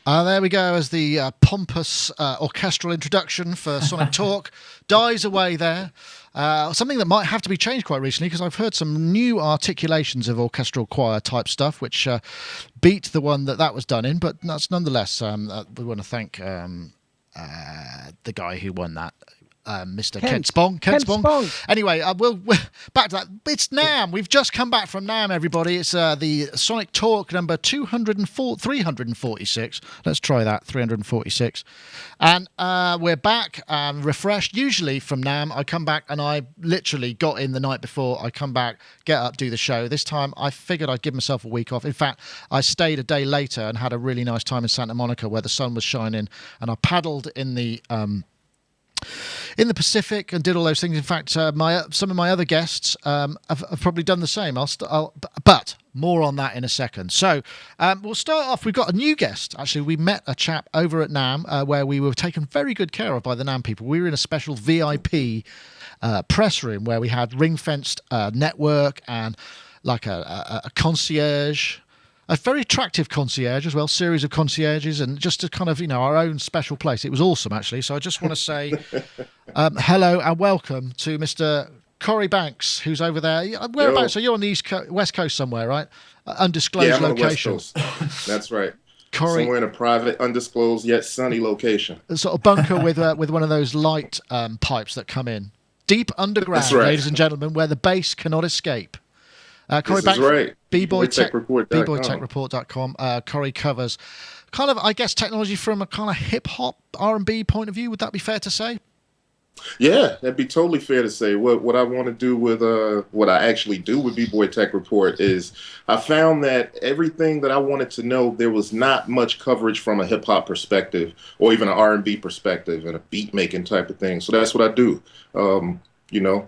There we go, as the pompous orchestral introduction for Sonic Talk dies away there. Something that might have to be changed quite recently, because I've heard some new articulations of orchestral choir type stuff, which beat the one that was done in, but that's nonetheless, we want to thank the guy who won that. Mr. Kent Spong. Anyway, we'll back to that. It's NAMM. We've just come back from NAMM, everybody. It's the Sonic Talk number 346. Let's try that, 346. And we're back, refreshed. Usually from NAMM, I come back and I literally got in the night before. I come back, get up, do the show. This time, I figured I'd give myself a week off. In fact, I stayed a day later and had a really nice time in Santa Monica where the sun was shining, and I paddled in the Pacific and did all those things. In fact, some of my other guests have probably done the same. But more on that in a second. So we'll start off. We've got a new guest. Actually, we met a chap over at NAMM where we were taken very good care of by the NAMM people. We were in a special VIP press room where we had ring-fenced network and like a concierge. A very attractive concierge as well, series of concierges, and just a kind of, our own special place. It was awesome, actually. So I just want to say hello and welcome to Mr. Corry Banks, who's over there. Whereabouts? So you're on the West Coast somewhere, right? Undisclosed location. On the West Coast. That's right. Corry, somewhere in a private, undisclosed yet sunny location. A sort of bunker with one of those light pipes that come in. Deep underground, that's right, ladies and gentlemen, where the bass cannot escape. Corry Banks, right. BBoyTechReport.com. Corry covers kind of, I guess, technology from a kind of hip-hop, R&B point of view. Would that be fair to say? Yeah, that'd be totally fair to say. What I want to do with what I actually do with BBoyTechReport is I found that everything that I wanted to know, there was not much coverage from a hip-hop perspective or even an R&B perspective and a beat-making type of thing. So that's what I do.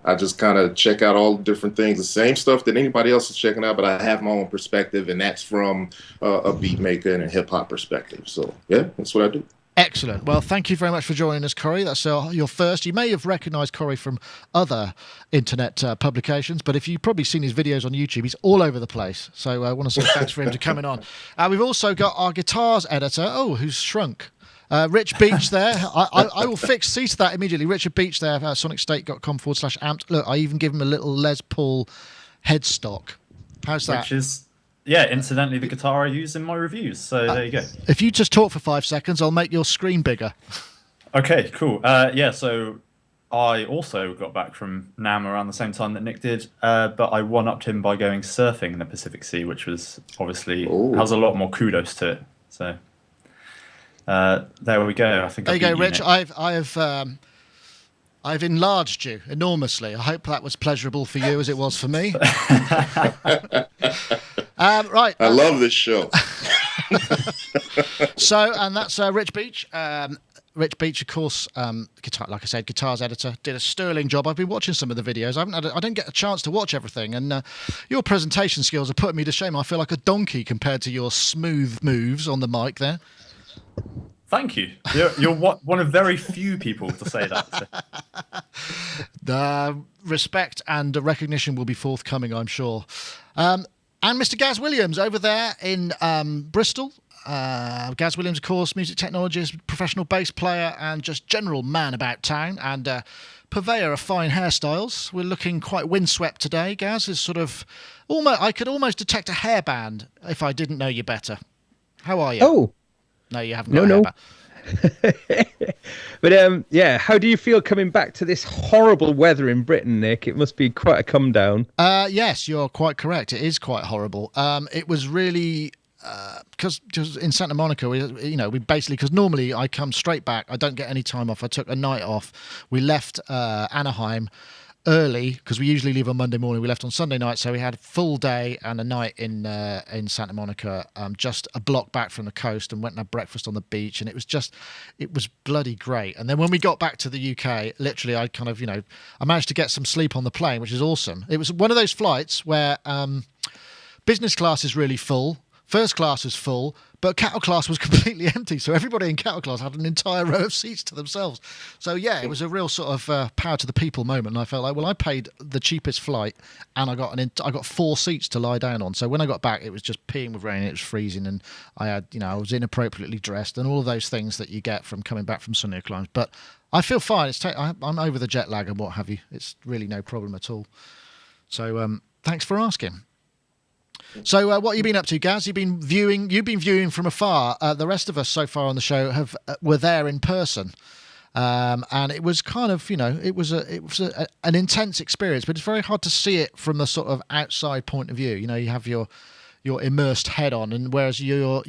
I just kind of check out all the different things, the same stuff that anybody else is checking out, but I have my own perspective, and that's from a beat maker and a hip hop perspective. So, yeah, that's what I do. Excellent. Well, thank you very much for joining us, Corry. That's your first. You may have recognised Corry from other internet publications, but if you've probably seen his videos on YouTube, he's all over the place. So I want to say thanks for him to coming on. We've also got our guitars editor, who's shrunk. Rich Beech there. I will see to that immediately. Richard Beech there, sonicstate.com/amped. Look, I even give him a little Les Paul headstock. How's that? Which is, incidentally, the guitar I use in my reviews. So there you go. If you just talk for 5 seconds, I'll make your screen bigger. Okay, cool. So I also got back from NAMM around the same time that Nick did, but I one-upped him by going surfing in the Pacific Sea, which was obviously has a lot more kudos to it. So... there we go. I think there you go, Rich. I've enlarged you enormously. I hope that was pleasurable for you as it was for me. Right. I love this show. So, and that's Rich Beech. Rich Beech, of course, guitars editor, did a sterling job. I've been watching some of the videos. I didn't get a chance to watch everything, and your presentation skills are putting me to shame. I feel like a donkey compared to your smooth moves on the mic there. Thank you. You're one of very few people to say that. So. The respect and recognition will be forthcoming, I'm sure. And Mr. Gaz Williams over there in Bristol. Gaz Williams, of course, music technologist, professional bass player, and just general man about town, and purveyor of fine hairstyles. We're looking quite windswept today. Gaz is sort of I could almost detect a hairband if I didn't know you better. How are you? Oh. No, you haven't got a hairband. But how do you feel coming back to this horrible weather in Britain, Nick? It must be quite a come down. Yes, you're quite correct. It is quite horrible. It was really because in Santa Monica, we basically, because normally I come straight back. I don't get any time off. I took a night off. We left Anaheim early because we usually leave on Monday morning. We left on Sunday night, so we had a full day and a night in Santa Monica, just a block back from the coast, and went and had breakfast on the beach, and it was bloody great. And then when we got back to the UK, literally I kind of I managed to get some sleep on the plane, which is awesome. It was one of those flights where business class is really full. First class was full, but cattle class was completely empty. So everybody in cattle class had an entire row of seats to themselves. So yeah, it was a real sort of power to the people moment. And I felt like, well, I paid the cheapest flight, and I got 4 seats to lie down on. So when I got back, it was just peeing with rain. It was freezing, and I was inappropriately dressed, and all of those things that you get from coming back from sunnier climes. But I feel fine. I'm over the jet lag and what have you. It's really no problem at all. So thanks for asking. So what have you been up to, Gaz? You've been viewing from afar. The rest of us so far on the show were there in person, and it was kind of it was an intense experience, but it's very hard to see it from the sort of outside point of view. You have your immersed head on, and whereas you're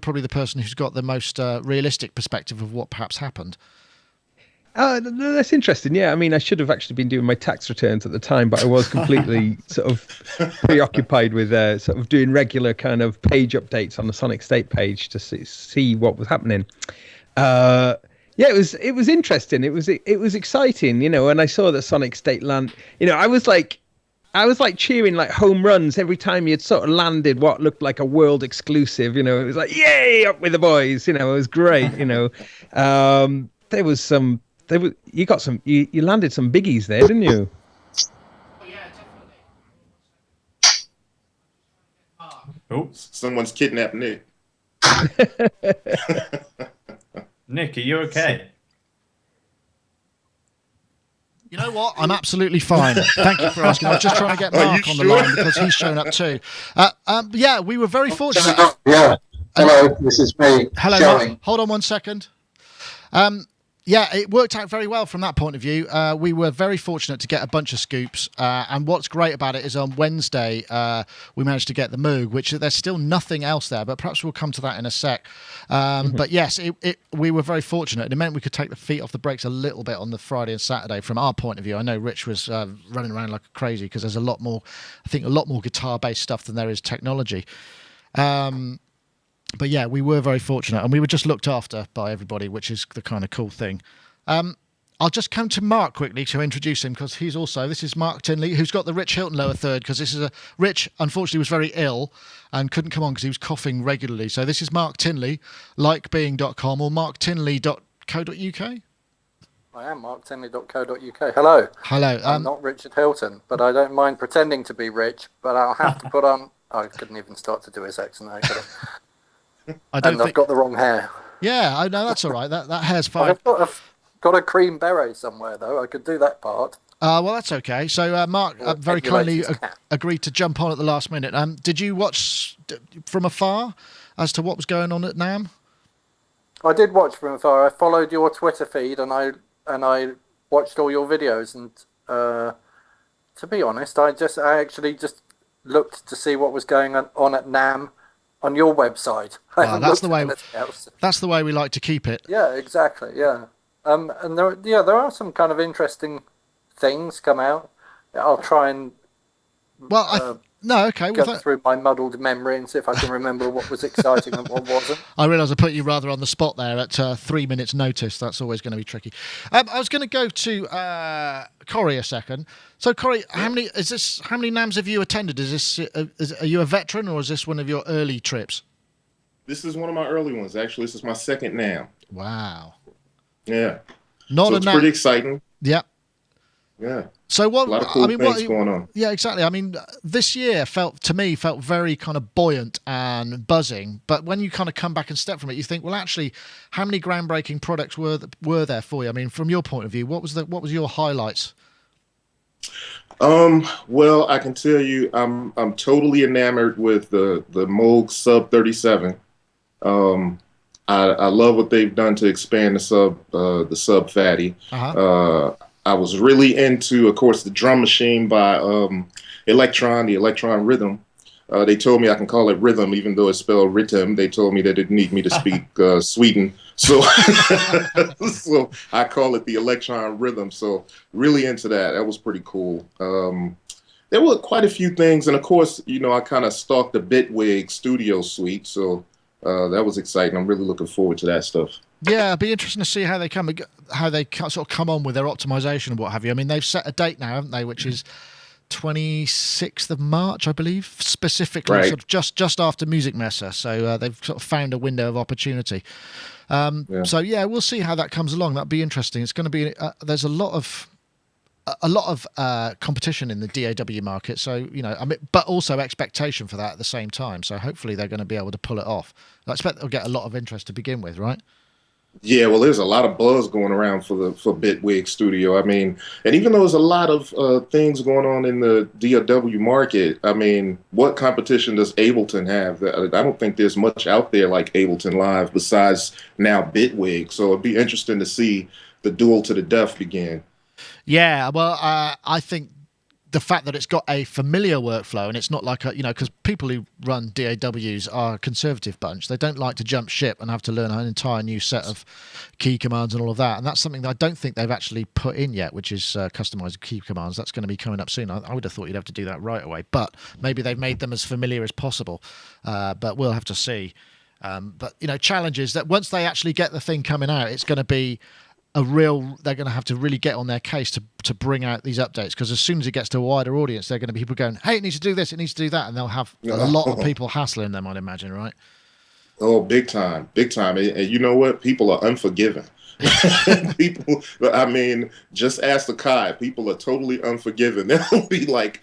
probably the person who's got the most realistic perspective of what perhaps happened. That's interesting. Yeah, I mean, I should have actually been doing my tax returns at the time, but I was completely sort of preoccupied with sort of doing regular kind of page updates on the Sonic State page to see what was happening. Yeah, it was interesting. It was exciting, and I saw that Sonic State land. I was like cheering like home runs every time you'd sort of landed what looked like a world exclusive. It was like, yay, up with the boys. It was great. There was some. You landed some biggies there, didn't you? Yeah, definitely. Oh, Someone's kidnapped Nick. Nick, are you okay? You know what? I'm absolutely fine. Thank you for asking. I was just trying to get Mark on the line because he's shown up too. Yeah, we were very fortunate. Yeah. Hello, this is me. Hello, Mark. Hold on one second. Yeah, it worked out very well from that point of view. We were very fortunate to get a bunch of scoops. And what's great about it is on Wednesday, we managed to get the Moog, which there's still nothing else there, but perhaps we'll come to that in a sec. But yes, we were very fortunate. It meant we could take the feet off the brakes a little bit on the Friday and Saturday from our point of view. I know Rich was running around like crazy because there's a lot more guitar-based stuff than there is technology. But yeah, we were very fortunate, and we were just looked after by everybody, which is the kind of cool thing. I'll just come to Mark quickly to introduce him because this is Mark Tinley, who's got the Rich Hilton lower third, because Rich unfortunately was very ill and couldn't come on because he was coughing regularly. So this is Mark Tinley, likebeing.com or marktinley.co.uk. I am marktinley.co.uk. Hello. Hello. I'm not Richard Hilton, but I don't mind pretending to be rich, but I'll have to put on... I couldn't even start to do his accent. I've got the wrong hair. Yeah, I know, that's all right. That hair's fine. I've got a cream beret somewhere, though. I could do that part. Well, that's okay. So Mark very kindly agreed to jump on at the last minute. Did you watch from afar as to what was going on at NAMM? I did watch from afar. I followed your Twitter feed, and I watched all your videos. And to be honest, I actually just looked to see what was going on at NAMM on your website. That's the way we like to keep it. Yeah, exactly. Yeah, and there are some kind of interesting things come out. I'll try and go through my muddled memory and see if I can remember what was exciting and what wasn't. I realise I put you rather on the spot there at 3 minutes' notice. That's always going to be tricky. I was going to go to Corry a second. So, Corry, how many NAMMs have you attended? Are you a veteran, or is this one of your early trips? This is one of my early ones. Actually, this is my second NAMM. Wow. Yeah. It's pretty exciting. Yeah. Yeah. So what? A lot of cool things going on. Yeah, exactly. I mean, this year felt very kind of buoyant and buzzing. But when you kind of come back and step from it, you think, well, actually, how many groundbreaking products were there for you? I mean, from your point of view, what was your highlights? Well, I can tell you, I'm totally enamored with the Moog Sub 37. I love what they've done to expand the Sub Fatty. I was really into, of course, the drum machine by the Electron Rhythm. They told me I can call it Rhythm, even though it's spelled RYTM. They told me they didn't need me to speak Sweden. So, so I call it the Electron Rhythm. So really into that. That was pretty cool. There were quite a few things. And, of course, I kind of stalked the Bitwig Studio Suite. So that was exciting. I'm really looking forward to that stuff. Yeah, it'd be interesting to see how they sort of come on with their optimization and what have you. I mean, they've set a date now, haven't they? Which is 26th of March, I believe, specifically Right. sort of just after Music Messe. So they've sort of found a window of opportunity. So yeah, we'll see how that comes along. That'll be interesting. It's going to be there's a lot of competition in the DAW market. So but also expectation for that at the same time. So hopefully they're going to be able to pull it off. I expect they'll get a lot of interest to begin with, right? Yeah, well, there's a lot of buzz going around for Bitwig Studio. I mean, and even though there's a lot of things going on in the DAW market, I mean, what competition does Ableton have? I don't think there's much out there like Ableton Live besides now Bitwig. So it'd be interesting to see the duel to the death begin. Yeah, well, I think the fact that it's got a familiar workflow and it's not like because people who run DAWs are a conservative bunch. They don't like to jump ship and have to learn an entire new set of key commands and all of that. And that's something that I don't think they've actually put in yet, which is customized key commands. That's going to be coming up soon. I would have thought you'd have to do that right away, but maybe they've made them as familiar as possible. But we'll have to see. But challenges that once they actually get the thing coming out, it's going to be they're going to have to really get on their case to bring out these updates, because as soon as it gets to a wider audience, they're going to be people going, hey, it needs to do this, it needs to do that, and they'll have a lot of people hassling them, I'd imagine, right? Oh, big time. And you know what? People are unforgiving. People, I mean, just ask the Kai. People are totally unforgiving. They'll be like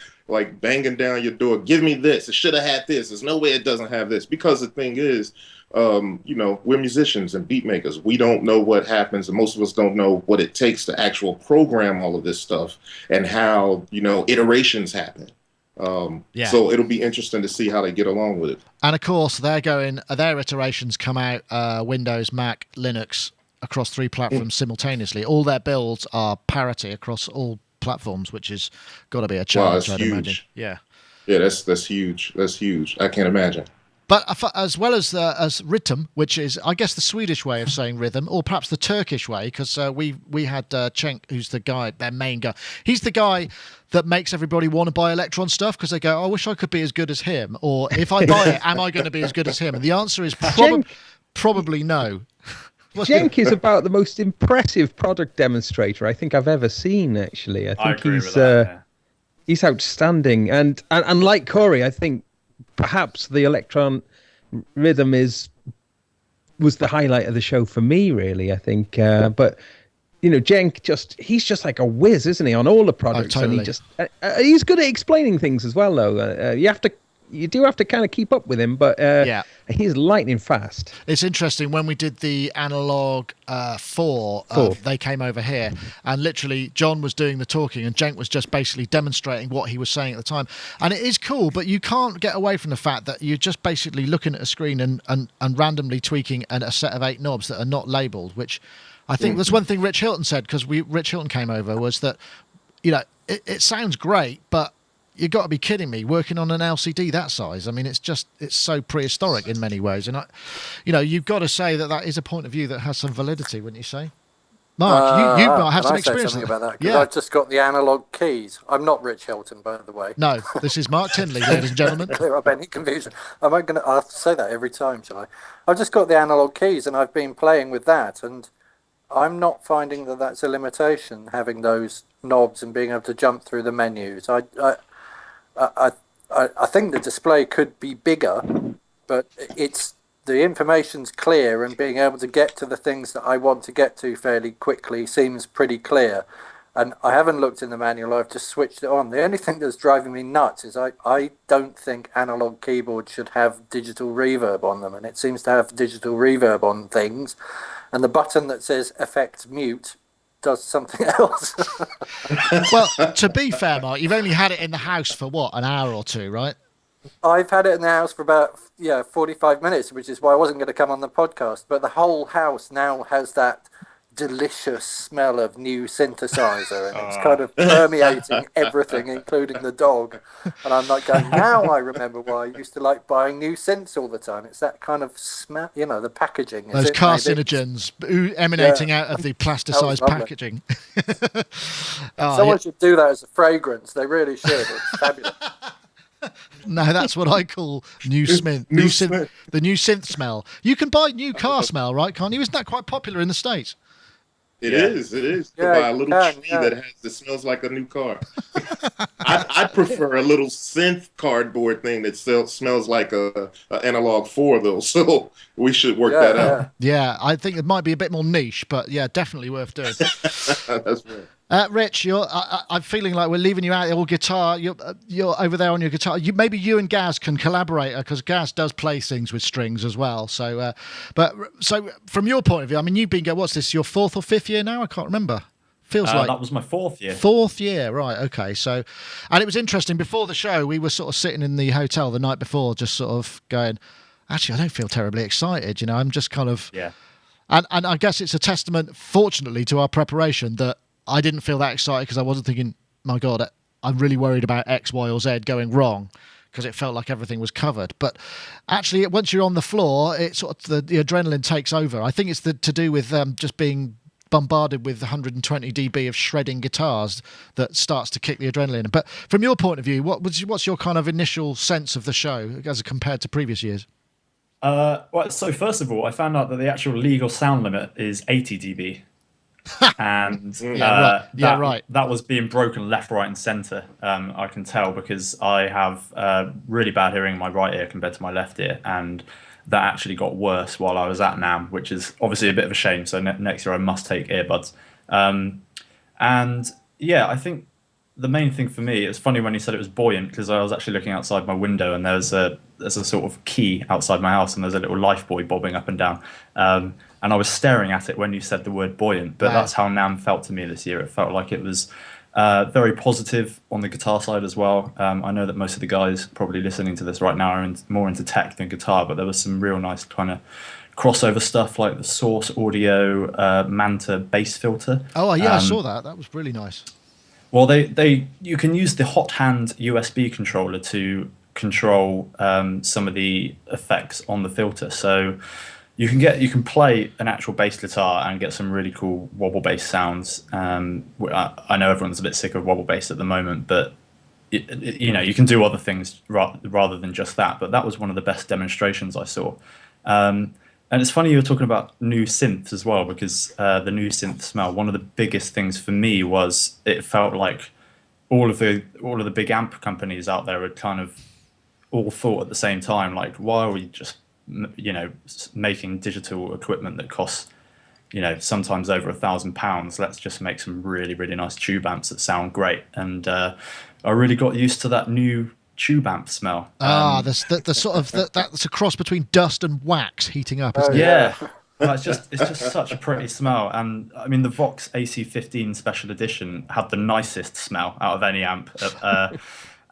banging down your door. Give me this. It should have had this. There's no way it doesn't have this. Because the thing is, we're musicians and beat makers. We don't know what happens, and most of us don't know what it takes to actual program all of this stuff and how, iterations happen. So it'll be interesting to see how they get along with it. And of course, their iterations come out Windows, Mac, Linux across 3 platforms simultaneously. All their builds are parity across all platforms, which has got to be a challenge, I'd imagine. Yeah, that's huge. That's huge. I can't imagine. But as well as RYTM, which is, I guess, the Swedish way of saying rhythm, or perhaps the Turkish way, because we had Cenk, who's their main guy. He's the guy that makes everybody want to buy Electron stuff, because they go, I wish I could be as good as him. Or if I buy it, am I going to be as good as him? And the answer is probably no. Cenk is about the most impressive product demonstrator I think I've ever seen, actually. I think agree with that, yeah. He's outstanding. And like Corry, I think perhaps the Electron rhythm was the highlight of the show for me, really, I think. But Cenk he's just like a whiz, isn't he, on all the products? Totally. And he's good at explaining things as well, though. You do have to kind of keep up with him, but he's lightning fast. It's interesting, when we did the Analog 4, they came over here, and literally John was doing the talking and Cenk was just basically demonstrating what he was saying at the time. And it is cool, but you can't get away from the fact that you're just basically looking at a screen and randomly tweaking a set of 8 knobs that are not labeled, which I think that's one thing Rich Hilton said, because Rich Hilton came over, was that it sounds great, but you've got to be kidding me, working on an LCD that size. I mean, it's so prehistoric in many ways. And you've got to say that is a point of view that has some validity, wouldn't you say? Mark, you might have some experience about that. Yeah, I've just got the analog keys. I'm not Rich Hilton, by the way. No, this is Mark Tinley, ladies and gentlemen. Clear up any confusion. I'll say that every time, shall I? I've just got the analog keys, and I've been playing with that, and I'm not finding that that's a limitation, having those knobs and being able to jump through the menus. I think the display could be bigger, but the information's clear, and being able to get to the things that I want to get to fairly quickly seems pretty clear. And I haven't looked in the manual, I've just switched it on. The only thing that's driving me nuts is I don't think analog keyboards should have digital reverb on them, and it seems to have digital reverb on things. And the button that says effect mute does something else. Well, to be fair, Mark, you've only had it in the house for an hour or two, right? I've had it in the house for about 45 minutes, which is why I wasn't going to come on the podcast. But the whole house now has that delicious smell of new synthesizer, and it's kind of permeating everything, including the dog. And I'm like going, now I remember why I used to like buying new synths all the time. It's that kind of smell, the packaging. Those carcinogens emanating out of the plasticized packaging. Someone should do that as a fragrance. They really should. It's fabulous. No, that's what I call the new synth smell. You can buy new car smell, right? Can't you? Isn't that quite popular in the States? It is. To buy a little tree that smells like a new car. I prefer a little synth cardboard thing that smells like a analog 4 though. So we should work that out. Yeah, I think it might be a bit more niche, but yeah, definitely worth doing. That's right. Rich, I'm feeling like we're leaving you out your guitar. You're over there on your guitar. Maybe you and Gaz can collaborate, because Gaz does play things with strings as well. So, so from your point of view, I mean, you've been what's this? Your 4th or 5th year now? I can't remember. Feels like that was my 4th year. 4th year, right? Okay. So, and it was interesting. Before the show, we were sort of sitting in the hotel the night before, just sort of going, actually, I don't feel terribly excited. You know, I'm just kind of And I guess it's a testament, fortunately, to our preparation that I didn't feel that excited, because I wasn't thinking, my God, I'm really worried about X, Y, or Z going wrong, because it felt like everything was covered. But actually, once you're on the floor, it sort of the adrenaline takes over. I think it's to do with just being bombarded with 120 dB of shredding guitars that starts to kick the adrenaline. But from your point of view, what's your kind of initial sense of the show as compared to previous years? Well, so first of all, I found out that the actual legal sound limit is 80 dB. And that was being broken left, right, and centre. I can tell, because I have really bad hearing in my right ear compared to my left ear, and that actually got worse while I was at NAMM, which is obviously a bit of a shame. So next year I must take earbuds. And yeah, I think the main thing for me, it's funny when you said it was buoyant, because I was actually looking outside my window, and there's a sort of key outside my house, and there's a little life buoy bobbing up and down. And I was staring at it when you said the word buoyant, but that's how NAMM felt to me this year. It felt like it was very positive on the guitar side as well. I know that most of the guys probably listening to this right now are more into tech than guitar, but there was some real nice kind of crossover stuff, like the Source Audio Manta bass filter. Oh yeah, I saw that. That was really nice. Well, you can use the hot hand USB controller to control some of the effects on the filter. So you can play an actual bass guitar and get some really cool wobble bass sounds. I know everyone's a bit sick of wobble bass at the moment, but you can do other things rather than just that. But that was one of the best demonstrations I saw. And it's funny you were talking about new synths as well, because the new synth smell, one of the biggest things for me was it felt like all of the big amp companies out there had kind of all thought at the same time, like, why are we just making digital equipment that costs sometimes over £1,000? Let's just make some really, really nice tube amps that sound great. And I really got used to that new tube amp smell. The sort of that's a cross between dust and wax heating up, isn't it? Yeah. It's just such a pretty smell. And I mean, the Vox AC15 Special Edition had the nicest smell out of any amp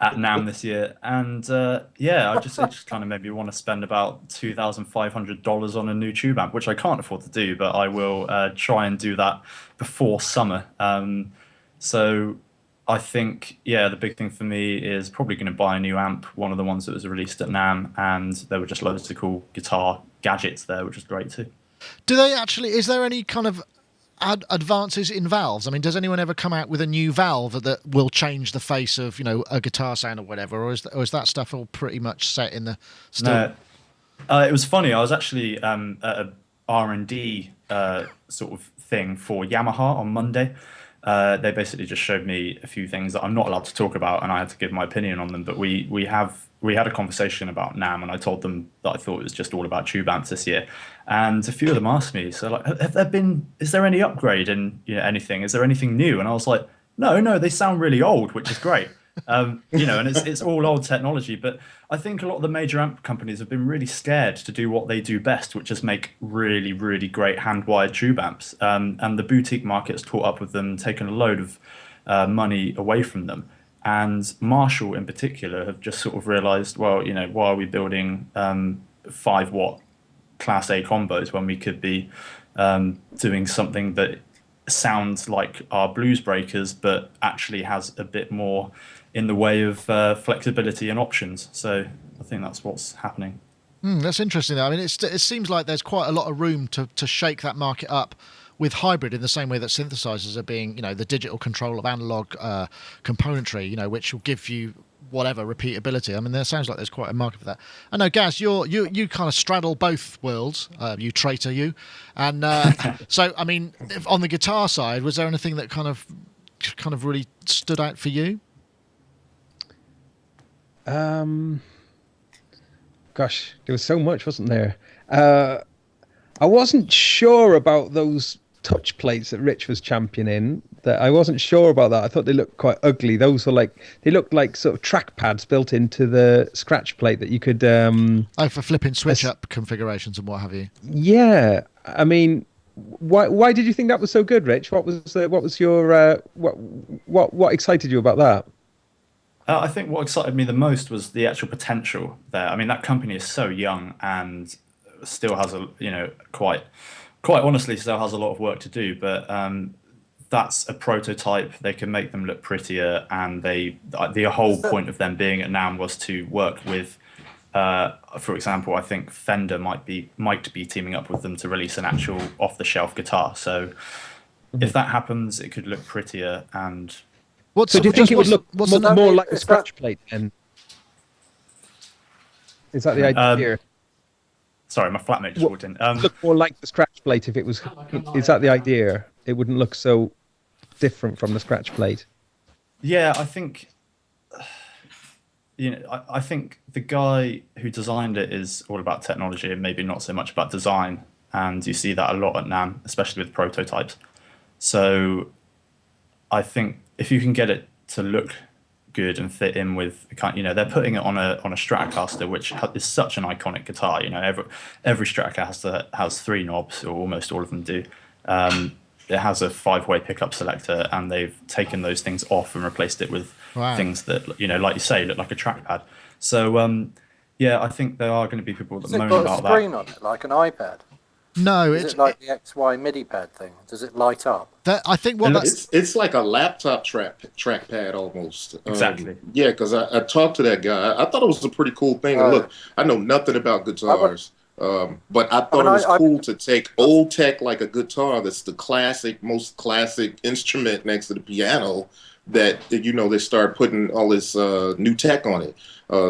at NAMM this year. And it just kind of made me want to spend about $2,500 on a new tube amp, which I can't afford to do, but I will try and do that before summer. So I think, the big thing for me is probably going to buy a new amp, one of the ones that was released at NAMM, and there were just loads of cool guitar gadgets there, which was great too. Do they actually, is there any kind of advances in valves? I mean, does anyone ever come out with a new valve that will change the face of, a guitar sound or whatever, or is that stuff all pretty much set in the still? No. It was funny, I was actually at a R&D sort of thing for Yamaha on Monday. They basically just showed me a few things that I'm not allowed to talk about, and I had to give my opinion on them. But we had a conversation about NAMM, and I told them that I thought it was just all about tube amps this year. And a few of them asked me, so like, is there any upgrade in anything? Is there anything new? And I was like, no, they sound really old, which is great. And it's all old technology. But I think a lot of the major amp companies have been really scared to do what they do best, which is make really, really great hand-wired tube amps. And the boutique market's caught up with them, taken a load of money away from them. And Marshall in particular have just sort of realized, well, why are we building 5-watt Class A combos when we could be doing something that sounds like our blues breakers, but actually has a bit more in the way of flexibility and options. So I think that's what's happening. That's interesting, though. I mean, it seems like there's quite a lot of room to shake that market up with hybrid, in the same way that synthesizers are being, the digital control of analog componentry, which will give you whatever repeatability. I mean, there sounds like there's quite a market for that. I know, Gaz, you kind of straddle both worlds. You traitor, you. And so, I mean, on the guitar side, was there anything that kind of really stood out for you? Gosh, there was so much, wasn't there? I wasn't sure about those touch plates that Rich was championing. That I wasn't sure about that. I thought they looked quite ugly. Those were they looked like sort of track pads built into the scratch plate that you could. For flipping switch up configurations and what have you. Yeah, I mean, why did you think that was so good, Rich? What was your what excited you about that? I think what excited me the most was the actual potential there. I mean, that company is so young and still has quite honestly still has a lot of work to do, but that's a prototype. They can make them look prettier, and the whole point of them being at NAMM was to work with, for example, I think Fender might be teaming up with them to release an actual off-the-shelf guitar. So if that happens, it could look prettier. And so do you think it would look more like a scratch plate then? Is that the idea? Sorry, my flatmate just walked in. Look more like the scratch plate if it was. Is that the idea? It wouldn't look so different from the scratch plate. Yeah, I think. I think the guy who designed it is all about technology and maybe not so much about design, and you see that a lot at NAMM, especially with prototypes. So, I think if you can get it to look good and fit in with they're putting it on a Stratocaster, which is such an iconic guitar. Every Stratocaster has 3 knobs, or almost all of them do. It has a 5-way pickup selector, and they've taken those things off and replaced it with things that like you say look like a trackpad. So I think there are going to be people that moan about that. Has it got a screen on it like an iPad? No, is it like the XY MIDI pad thing? Does it light up? I think it's like a laptop trackpad almost. Exactly. Yeah, because I talked to that guy. I thought it was a pretty cool thing. And look, I know nothing about guitars, but I thought it was cool to take old tech like a guitar that's the most classic instrument next to the piano, that they start putting all this new tech on it.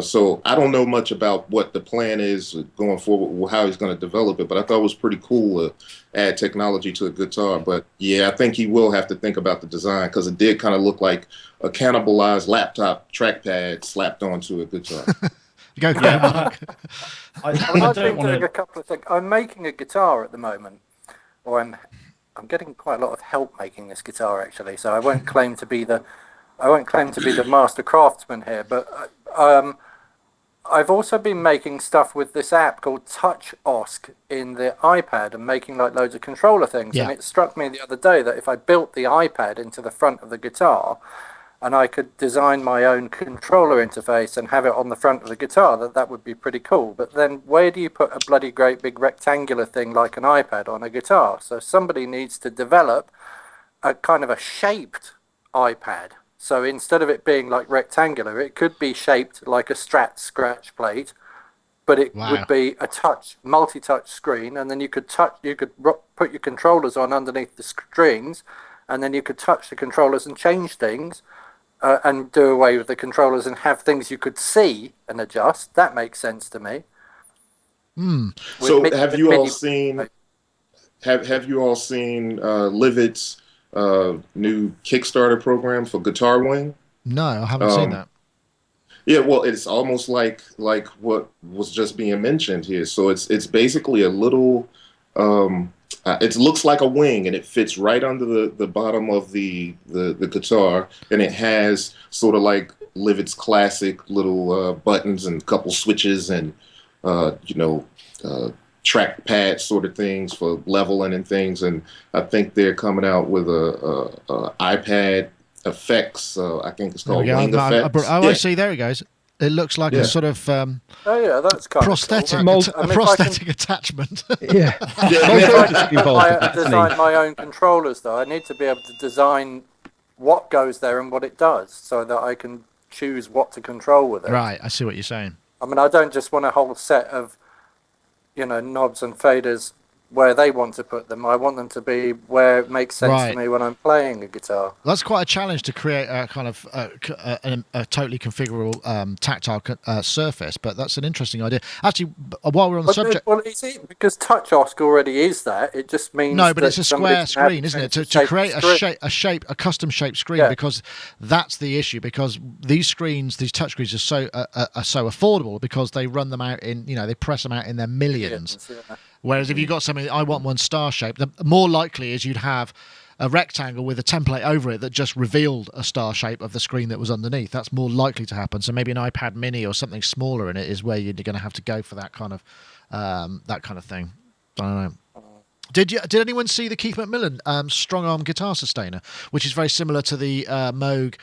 So I don't know much about what the plan is going forward, how he's going to develop it, but I thought it was pretty cool to add technology to a guitar. But yeah, I think he will have to think about the design, because it did kind of look like a cannibalized laptop trackpad slapped onto a guitar. I've been doing a couple of things. I'm making a guitar at the moment, or I'm getting quite a lot of help making this guitar actually. So I won't claim to be the master craftsman here, but I've also been making stuff with this app called TouchOSC in the iPad, and making like loads of controller things. And it struck me the other day that if I built the iPad into the front of the guitar, and I could design my own controller interface and have it on the front of the guitar, that would be pretty cool. But then where do you put a bloody great big rectangular thing like an iPad on a guitar? So somebody needs to develop a kind of a shaped iPad. So instead of it being like rectangular, it could be shaped like a Strat scratch plate, but it would be a multi-touch screen, and then you could put your controllers on underneath the strings, and then you could touch the controllers and change things. And do away with the controllers and have things you could see and adjust. That makes sense to me. So have you all seen Livid's new Kickstarter program for Guitar Wing? No, I haven't seen that. Yeah, well, it's almost like what was just being mentioned here. So it's basically a little. It looks like a wing, and it fits right under the bottom of the guitar, and it has sort of like Livid's classic little buttons and a couple switches and track pad sort of things for leveling and things. And I think they're coming out with a iPad effects. I think it's called Wing Effects. I see. There it goes. It looks like a sort of that's kind prosthetic, of cool. a prosthetic attachment. If I design my own controllers, though, I need to be able to design what goes there and what it does, so that I can choose what to control with it. Right, I see what you're saying. I mean, I don't just want a whole set of, knobs and faders where they want to put them. I want them to be where it makes sense to me when I'm playing a guitar. That's quite a challenge to create a kind of a totally configurable tactile surface, but that's an interesting idea. Actually, while we're on the subject, well, because TouchOSC already is that. It just means but it's a square screen, isn't it? To create a custom shaped screen, because that's the issue. Because these screens, these touch screens, are so affordable because they run them out in, they press them out in their millions. Whereas if you've got something, I want one star shape, the more likely is you'd have a rectangle with a template over it that just revealed a star shape of the screen that was underneath. That's more likely to happen. So maybe an iPad Mini or something smaller in it is where you're going to have to go for that kind of thing. I don't know. Did anyone see the Keith McMillan strong arm guitar sustainer, which is very similar to the Moog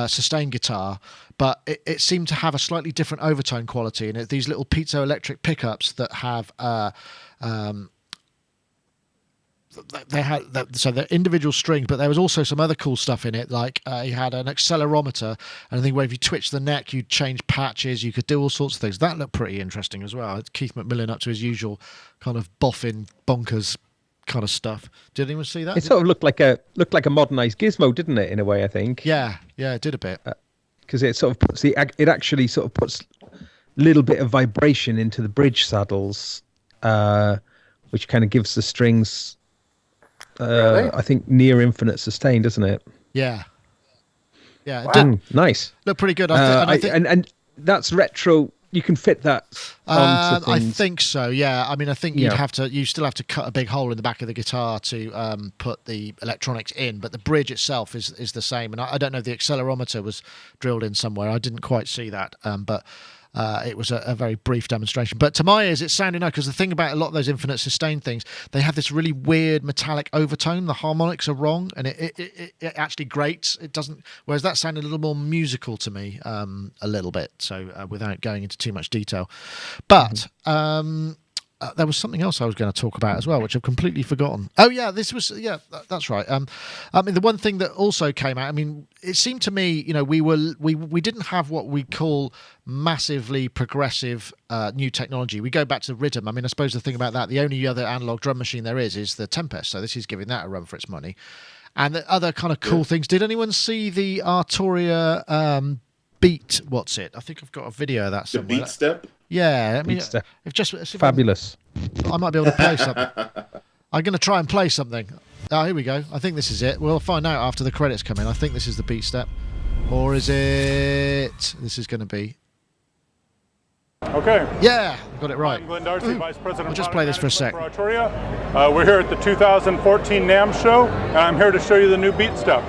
sustain guitar, but it seemed to have a slightly different overtone quality, and these little piezoelectric pickups that have they're individual strings, but there was also some other cool stuff in it, like he had an accelerometer, and I think where if you twitch the neck you'd change patches, you could do all sorts of things. That looked pretty interesting as well. It's Keith McMillan up to his usual kind of boffin bonkers kind of stuff. Did anyone see that? It sort of looked like a modernized Gizmo, didn't it, in a way, I think? Yeah, it did a bit. Because it sort of puts it actually sort of puts a little bit of vibration into the bridge saddles, which kind of gives the strings Really? I think near infinite sustain, doesn't it? Yeah. Wow. Nice. Look pretty good. And that's retro. You can fit that onto I things. think so. Yeah. I mean, I think you still have to cut a big hole in the back of the guitar to put the electronics in, but the bridge itself is the same. And I don't know if the accelerometer was drilled in somewhere. I didn't quite see that, but. It was a very brief demonstration, but to my ears it sounded nice, because the thing about a lot of those infinite sustain things, they have this really weird metallic overtone. The harmonics are wrong, and it actually grates. It doesn't, whereas that sounded a little more musical to me, a little bit, so without going into too much detail. But there was something else I was going to talk about as well, which I've completely forgotten. Oh yeah, that's right. I mean, the one thing that also came out, I mean, it seemed to me, we didn't have what we call massively progressive new technology. We go back to the RYTM. I mean, I suppose the thing about that, the only other analog drum machine there is the Tempest. So this is giving that a run for its money. And the other kind of cool things. Did anyone see the Arturia Beat? What's it? I think I've got a video of that somewhere. The Beat Step. Yeah, I mean, if fabulous. I might be able to play something. I'm going to try and play something. Oh, here we go. I think this is it. We'll find out after the credits come in. I think this is the Beat Step. Or is it... This is going to be... Okay. Yeah, got it right. I'm Glenn Darcy, Vice President. We'll just play this for a sec. For Arturia. We're here at the 2014 NAMM show, and I'm here to show you the new Beat Step.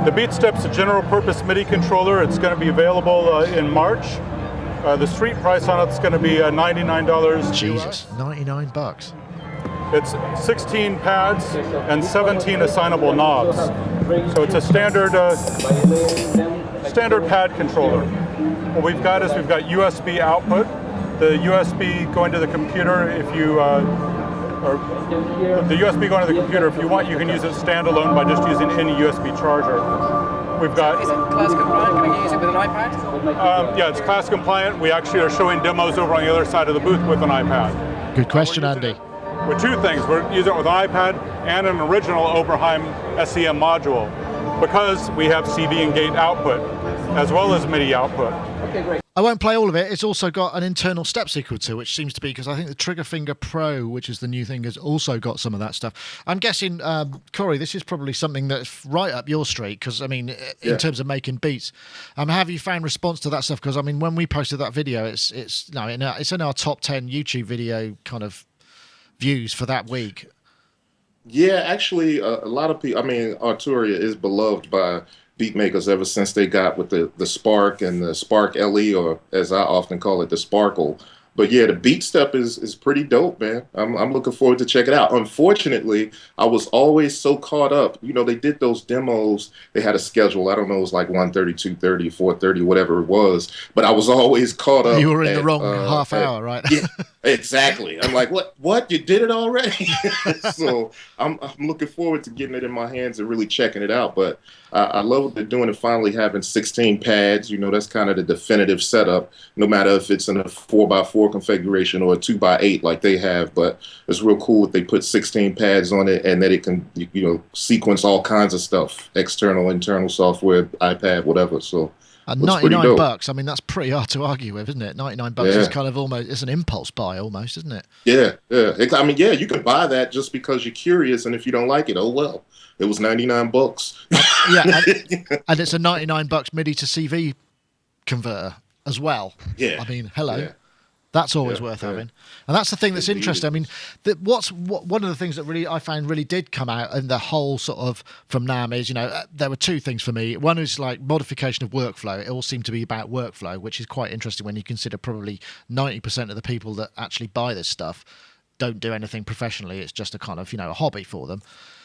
The Beat Step's a general purpose MIDI controller. It's going to be available in March. The street price on it's going to be $99. Jesus, $99. It's 16 pads and 17 assignable knobs. So it's a standard pad controller. What we've got USB output. The USB going to the computer if you the USB going to the computer. If you want, you can use it standalone by just using any USB charger. We've got. Is it class compliant? Can I use it with an iPad? Yeah, it's class compliant. We actually are showing demos over on the other side of the booth with an iPad. Good question, Andy. With two things. We're using it with an iPad and an original Oberheim SEM module, because we have CV and gate output as well as MIDI output. Okay, great. I won't play all of it. It's also got an internal step sequencer, which seems to be, because I think the Trigger Finger Pro, which is the new thing, has also got some of that stuff. I'm guessing, Corry, this is probably something that's right up your street, because, I mean, in terms of making beats. Have you found response to that stuff? Because, I mean, when we posted that video, it's in our top 10 YouTube video kind of views for that week. Yeah, actually, a lot of people, I mean, Arturia is beloved by beat makers ever since they got with the Spark and the Spark LE, or as I often call it, the Sparkle. But yeah, the Beat Step is pretty dope, man. I'm looking forward to check it out. Unfortunately, I was always so caught up. They did those demos. They had a schedule. I don't know, it was like 1:30, 2:30, 4:30, whatever it was. But I was always caught up. You were in the wrong half hour, right? Yeah, exactly. I'm like, what? You did it already? So I'm looking forward to getting it in my hands and really checking it out. But I love what they're doing and finally having 16 pads. That's kind of the definitive setup, no matter if it's in a 4x4 4x4 configuration or a 2x8 like they have, but it's real cool that they put 16 pads on it and that it can, sequence all kinds of stuff, external, internal software, iPad, whatever. So and $99, I mean, that's pretty hard to argue with, isn't it? $99 is kind of almost, it's an impulse buy almost, isn't it? Yeah. I mean, yeah, you could buy that just because you're curious, and if you don't like it, oh well. It was $99. And it's a $99 MIDI to CV converter as well. Yeah. I mean, hello. Yeah. That's always worth having. And that's the thing that's interesting. I mean, one of the things that really I found really did come out in the whole sort of from NAMM is, there were two things for me. One is like modification of workflow. It all seemed to be about workflow, which is quite interesting when you consider probably 90% of the people that actually buy this stuff don't do anything professionally. It's just a kind of, a hobby for them.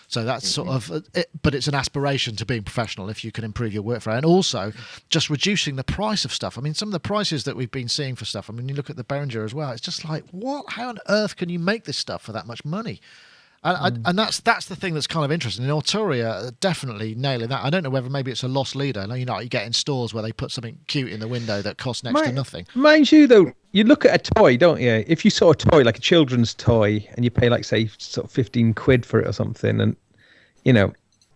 So that's sort of it, but it's an aspiration to being professional if you can improve your workflow. And also just reducing the price of stuff. I mean, some of the prices that we've been seeing for stuff, I mean, you look at the Behringer as well, it's just like, what? How on earth can you make this stuff for that much money? And that's the thing that's kind of interesting. And Arturia definitely nailing that. I don't know whether maybe it's a lost leader. You get in stores where they put something cute in the window that costs next to nothing. Mind you, though, you look at a toy, don't you? If you saw a toy, like a children's toy, and you pay, like, say, sort of 15 quid for it or something, and,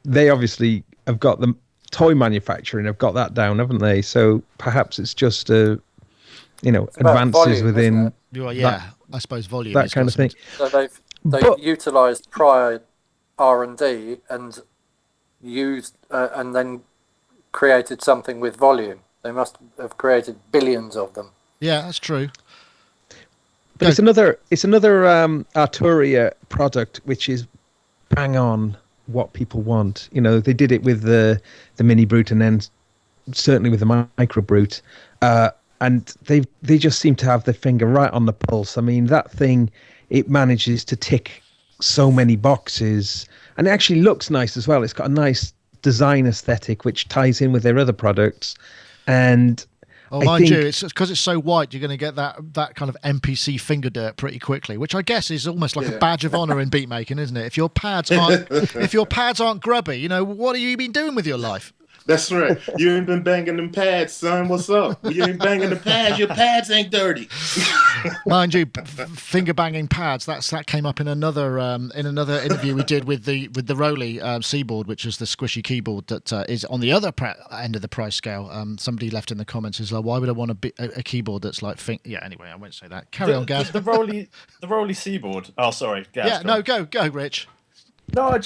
they obviously have got the toy manufacturing, have got that down, haven't they? So perhaps it's just, advances volume, within... I suppose volume. That kind of thing. So they've utilised prior R&D and used and then created something with volume. They must have created billions of them. Yeah, that's true. But it's another Arturia product which is bang on what people want. They did it with the Mini Brute and then certainly with the Micro Brute, and they just seem to have their finger right on the pulse. I mean, that thing, it manages to tick so many boxes, and it actually looks nice as well. It's got a nice design aesthetic which ties in with their other products, and mind you, it's because it's so white, you're going to get that kind of NPC finger dirt pretty quickly, which I guess is almost like a badge of honor in beat making, isn't it? If your pads aren't grubby, what have you been doing with your life? That's right. You ain't been banging them pads, son. What's up? You ain't banging the pads. Your pads ain't dirty. Mind you, finger banging pads. That came up in another interview we did with the Roly Seaboard, which is the squishy keyboard that is on the other end of the price scale. Somebody left in the comments is like, why would I want a keyboard that's like yeah. Anyway, I won't say that. Carry on, Gaz. The Roly Seaboard. Oh, sorry, Gaz. Yeah, no, go, Rich. No,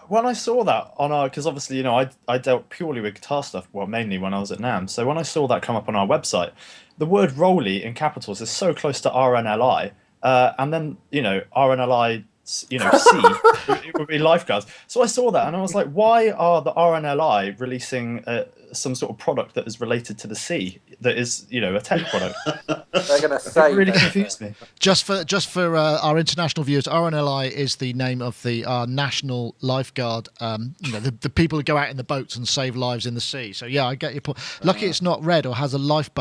when I saw that because obviously, I dealt purely with guitar stuff, well, mainly when I was at NAMM. So when I saw that come up on our website, the word Roly in capitals is so close to RNLI, and then, RNLI, C, it would be lifeguards. So I saw that and I was like, why are the RNLI releasing some sort of product that is related to the C that is, a tech product? They're going to say it really confused me. Just for our international viewers, RNLI is the name of our national lifeguard. The people who go out in the boats and save lives in the sea. So yeah, I get your point. Lucky it's not red or has a life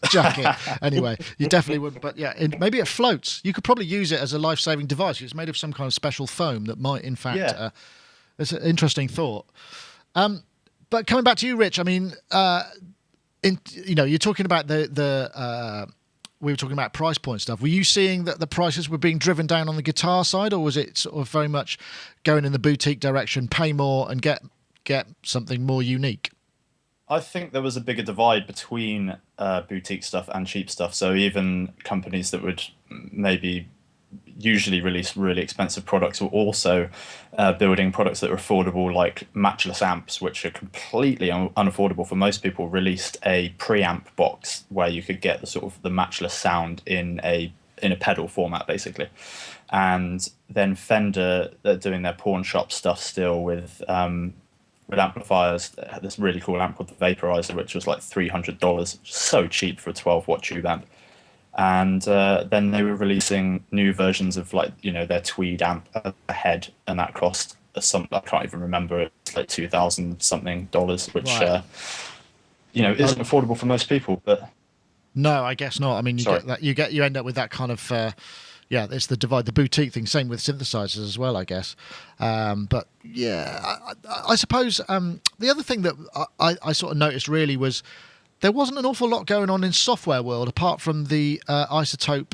jacket. Anyway, you definitely wouldn't. But yeah, maybe it floats. You could probably use it as a life-saving device. It's made of some kind of special foam that might, in fact, it's an interesting thought. But coming back to you, Rich, I mean, you're talking about we were talking about price point stuff. Were you seeing that the prices were being driven down on the guitar side, or was it sort of very much going in the boutique direction, pay more and get something more unique? I think there was a bigger divide between boutique stuff and cheap stuff. So even companies that would maybe usually release really expensive products were also building products that are affordable, like matchless amps, which are completely unaffordable for most people, released a preamp box where you could get the sort of the matchless sound in a pedal format, basically. And then Fender, they're doing their pawn shop stuff still with amplifiers. They had this really cool amp called the Vaporizer, which was like $300, so cheap for a 12-watt tube amp. And then they were releasing new versions of their Tweed amp ahead, and that cost I can't even remember, it's like $2,000 something, which right. Isn't affordable for most people. But no, I guess not. I mean, you end up with that kind of it's the divide, the boutique thing. Same with synthesizers as well, I guess. But yeah, I suppose the other thing that I sort of noticed really was there wasn't an awful lot going on in software world apart from the isotope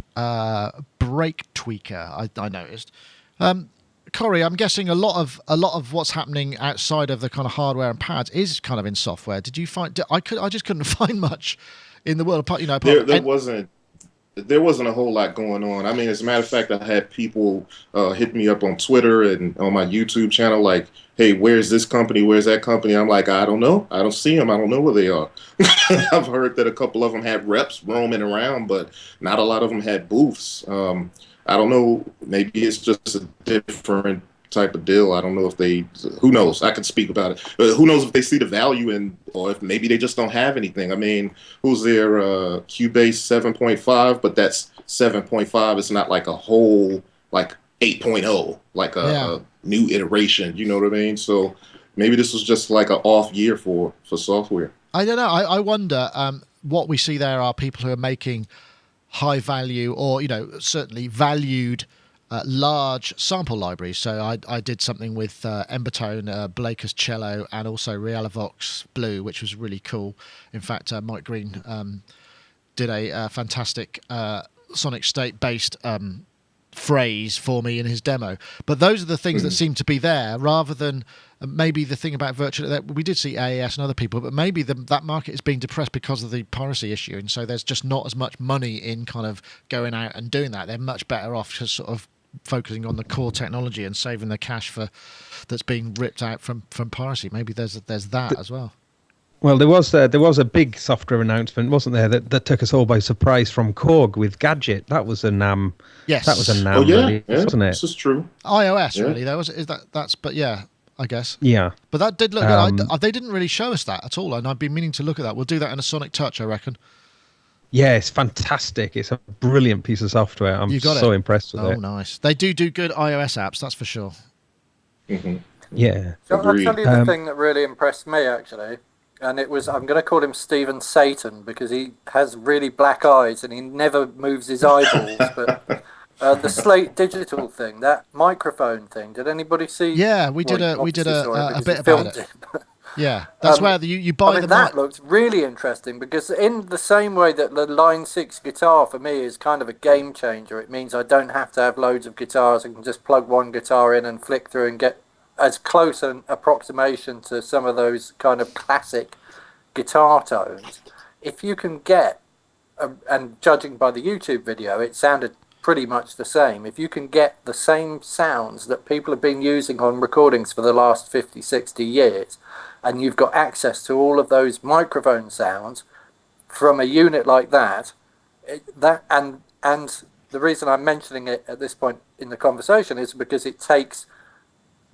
brake tweaker. I noticed. Corry, I'm guessing a lot of what's happening outside of the kind of hardware and pads is kind of in software. Did you find? I just couldn't find much in the world apart. There wasn't a whole lot going on. I mean, as a matter of fact, I had people hit me up on Twitter and on my YouTube channel like, hey, where's this company? Where's that company? I'm like, I don't know. I don't see them. I don't know where they are. I've heard that a couple of them had reps roaming around, but not a lot of them had booths. I don't know. Maybe it's just a different type of deal. I don't know if who knows? I could speak about it. But who knows if they see the value in, or if maybe they just don't have anything. I mean, who's their Cubase 7.5? But that's 7.5. It's not like a whole, like 8.0, like a new iteration. You know what I mean? So maybe this was just like an off year for software. I don't know. I wonder what we see there are people who are making high value or, certainly valued large sample libraries. So I did something with Embertone, Blaker's Cello, and also Realivox Blue, which was really cool. In fact, Mike Green did a fantastic Sonic State-based phrase for me in his demo. But those are the things that seem to be there, rather than maybe the thing about virtual. We did see AAS and other people, but maybe that market is being depressed because of the piracy issue, and so there's just not as much money in kind of going out and doing that. They're much better off just sort of focusing on the core technology and saving the cash that's being ripped out from piracy. Maybe there's that as well. Well, there was a big software announcement, wasn't there, that took us all by surprise from Korg with Gadget. That was a NAMM. Yes, that was a NAMM, release, wasn't it? This is true. iOS, really. But yeah, I guess. Yeah. But that did look good. They didn't really show us that at all, and I've been meaning to look at that. We'll do that in a Sonic Touch, I reckon. Yeah, it's fantastic. It's a brilliant piece of software. I'm so impressed with it. Oh, nice. They do good iOS apps, that's for sure. Mm-hmm. Yeah. So I'll tell you the thing that really impressed me, actually. And it was, I'm going to call him Steven Satan because he has really black eyes and he never moves his eyeballs. But the Slate Digital thing, that microphone thing, did anybody see? Yeah, we did a bit about it. Yeah, that's where you buy the. That looked really interesting because in the same way that the Line 6 guitar for me is kind of a game changer. It means I don't have to have loads of guitars. I can just plug one guitar in and flick through and get as close an approximation to some of those kind of classic guitar tones. If you can get, and judging by the YouTube video, it sounded pretty much the same. If you can get the same sounds that people have been using on recordings for the last 50, 60 years, and you've got access to all of those microphone sounds from a unit like that, and the reason I'm mentioning it at this point in the conversation is because it takes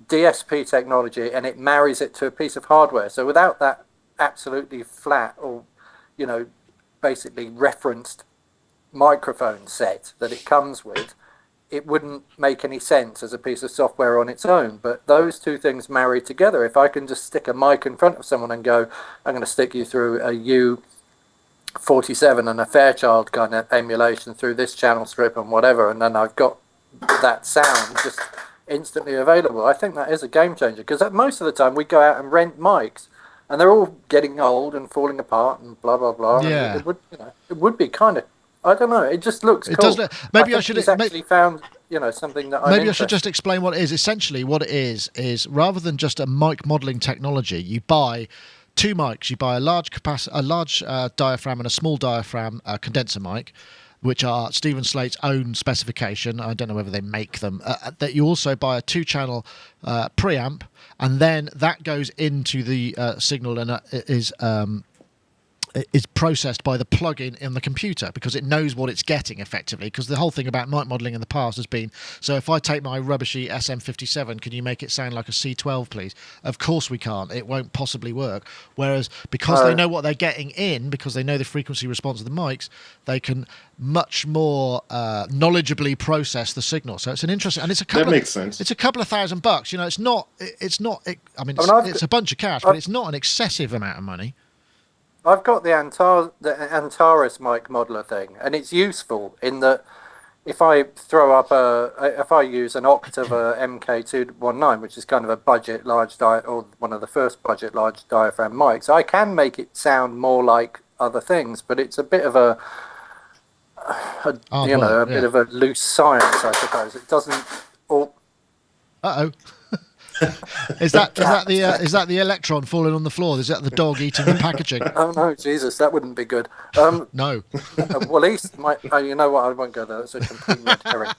DSP technology and it marries it to a piece of hardware. So without that absolutely flat or, basically referenced microphone set that it comes with, it wouldn't make any sense as a piece of software on its own. But those two things married together, if I can just stick a mic in front of someone and go, I'm going to stick you through a U47 and a Fairchild kind of emulation through this channel strip and whatever, and then I've got that sound just instantly available. I think that is a game changer because most of the time we go out and rent mics and they're all getting old and falling apart and blah blah blah. Yeah, it would be kind of, I don't know, it just looks cool. Does look, maybe I should actually found something that maybe I should just explain what it is. Essentially what it is rather than just a mic modeling technology, you buy two mics. You buy a large diaphragm and a small diaphragm condenser mic, which are Stephen Slate's own specification. I don't know whether they make them. That you also buy a 2-channel preamp, and then that goes into the signal and is processed by the plug-in in the computer because it knows what it's getting effectively. Because the whole thing about mic modeling in the past has been, so if I take my rubbishy SM57, can you make it sound like a C12, please? Of course we can't. It won't possibly work. Whereas because they know what they're getting in, because they know the frequency response of the mics, they can much more knowledgeably process the signal. So it's an interesting, and it's a couple. That makes sense. It's a couple of $1,000. It's not. It's a bunch of cash, but it's not an excessive amount of money. I've got the Antares mic modeler thing, and it's useful in that if I if I use an Octave MK219, which is kind of a budget large or one of the first budget large diaphragm mics, I can make it sound more like other things, but it's a bit of a bit of a loose science, I suppose. It doesn't. Uh-oh. Is that the electron falling on the floor? Is that the dog eating the packaging? Oh no, Jesus, that wouldn't be good. No. Well, East might. You know what? I won't go there. That's a complete red herring.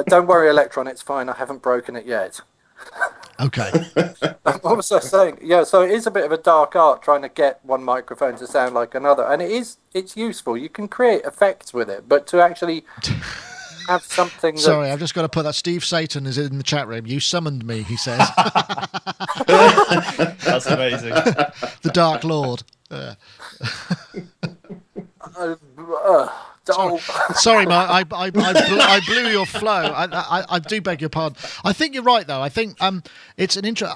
Don't worry, Electron. It's fine. I haven't broken it yet. Okay. What was I saying? Yeah, so it is a bit of a dark art trying to get one microphone to sound like another, and it's useful. You can create effects with it, but to actually have something. Sorry, I've just got to put that. Steve Satan is in the chat room. You summoned me, he says. That's amazing. The Dark Lord. Sorry, Mark. I blew your flow. I do beg your pardon. I think you're right, though. I think it's an interest.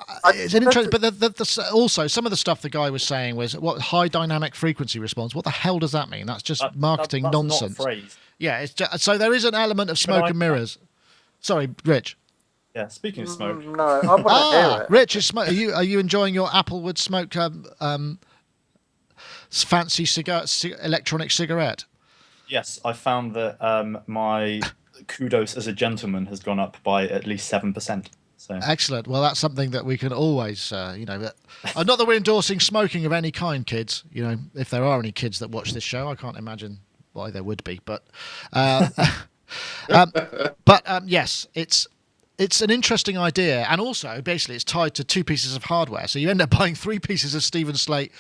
But also some of the stuff the guy was saying was what high dynamic frequency response. What the hell does that mean? That's just marketing that's nonsense. Not a phrase. Yeah, it's just, so there is an element of smoke and mirrors. Sorry, Rich. Yeah, speaking of smoke. No, I want to hear it. Rich, are you enjoying your Applewood smoke fancy electronic cigarette? Yes, I found that my kudos as a gentleman has gone up by at least 7%. So. Excellent. Well, that's something that we can always, not that we're endorsing smoking of any kind, kids. If there are any kids that watch this show, I can't imagine why there would be. But, yes, it's an interesting idea, and also basically it's tied to two pieces of hardware. So you end up buying three pieces of Stephen Slate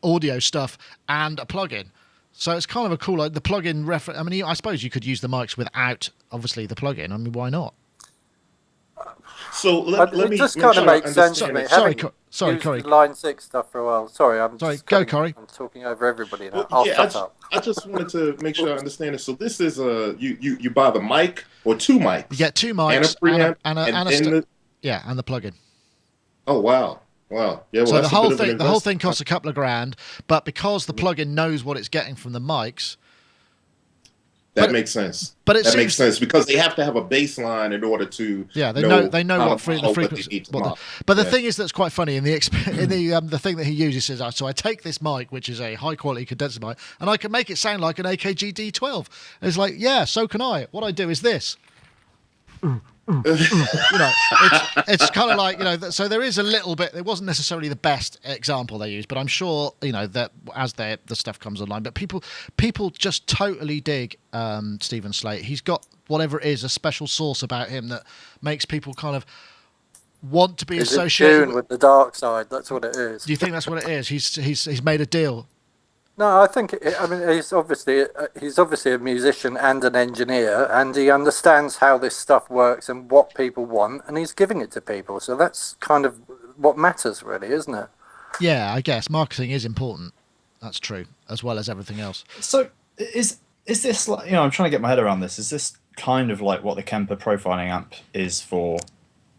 audio stuff and a plug-in. So it's kind of a cool, the plug-in reference. I mean, I suppose you could use the mics without, obviously, the plug-in. I mean, why not? So let me. It just kind of makes sense to me. Sorry, Corry. Line 6 stuff for a while. Sorry, go, Corry. I'm talking over everybody now. I'll shut up. I just wanted to make sure I understand it. So this is you buy the mic or two mics. You get two mics and the plug-in. Oh wow. Wow. Yeah. Well, so the whole thing costs a couple of grand, but because the plug-in knows what it's getting from the mics, that makes sense. But that makes sense because they have to have a baseline in order to. Yeah, they know what the frequency. But the thing is that's quite funny in the thing that he uses says, so I take this mic, which is a high quality condenser mic, and I can make it sound like an AKG D12. And it's like, yeah, so can I. What I do is this. It's kind of like so there is a little bit. It wasn't necessarily the best example they used, but I'm sure that as the stuff comes online, but people just totally dig Stephen Slate. He's got whatever it is, a special sauce about him that makes people kind of want to be associated with the dark side. That's what it is. Do you think that's what it is? He's made a deal. No, I think. He's obviously a musician and an engineer, and he understands how this stuff works and what people want, and he's giving it to people. So that's kind of what matters, really, isn't it? Yeah, I guess marketing is important. That's true, as well as everything else. So is this like I'm trying to get my head around this? Is this kind of like what the Kemper profiling amp is for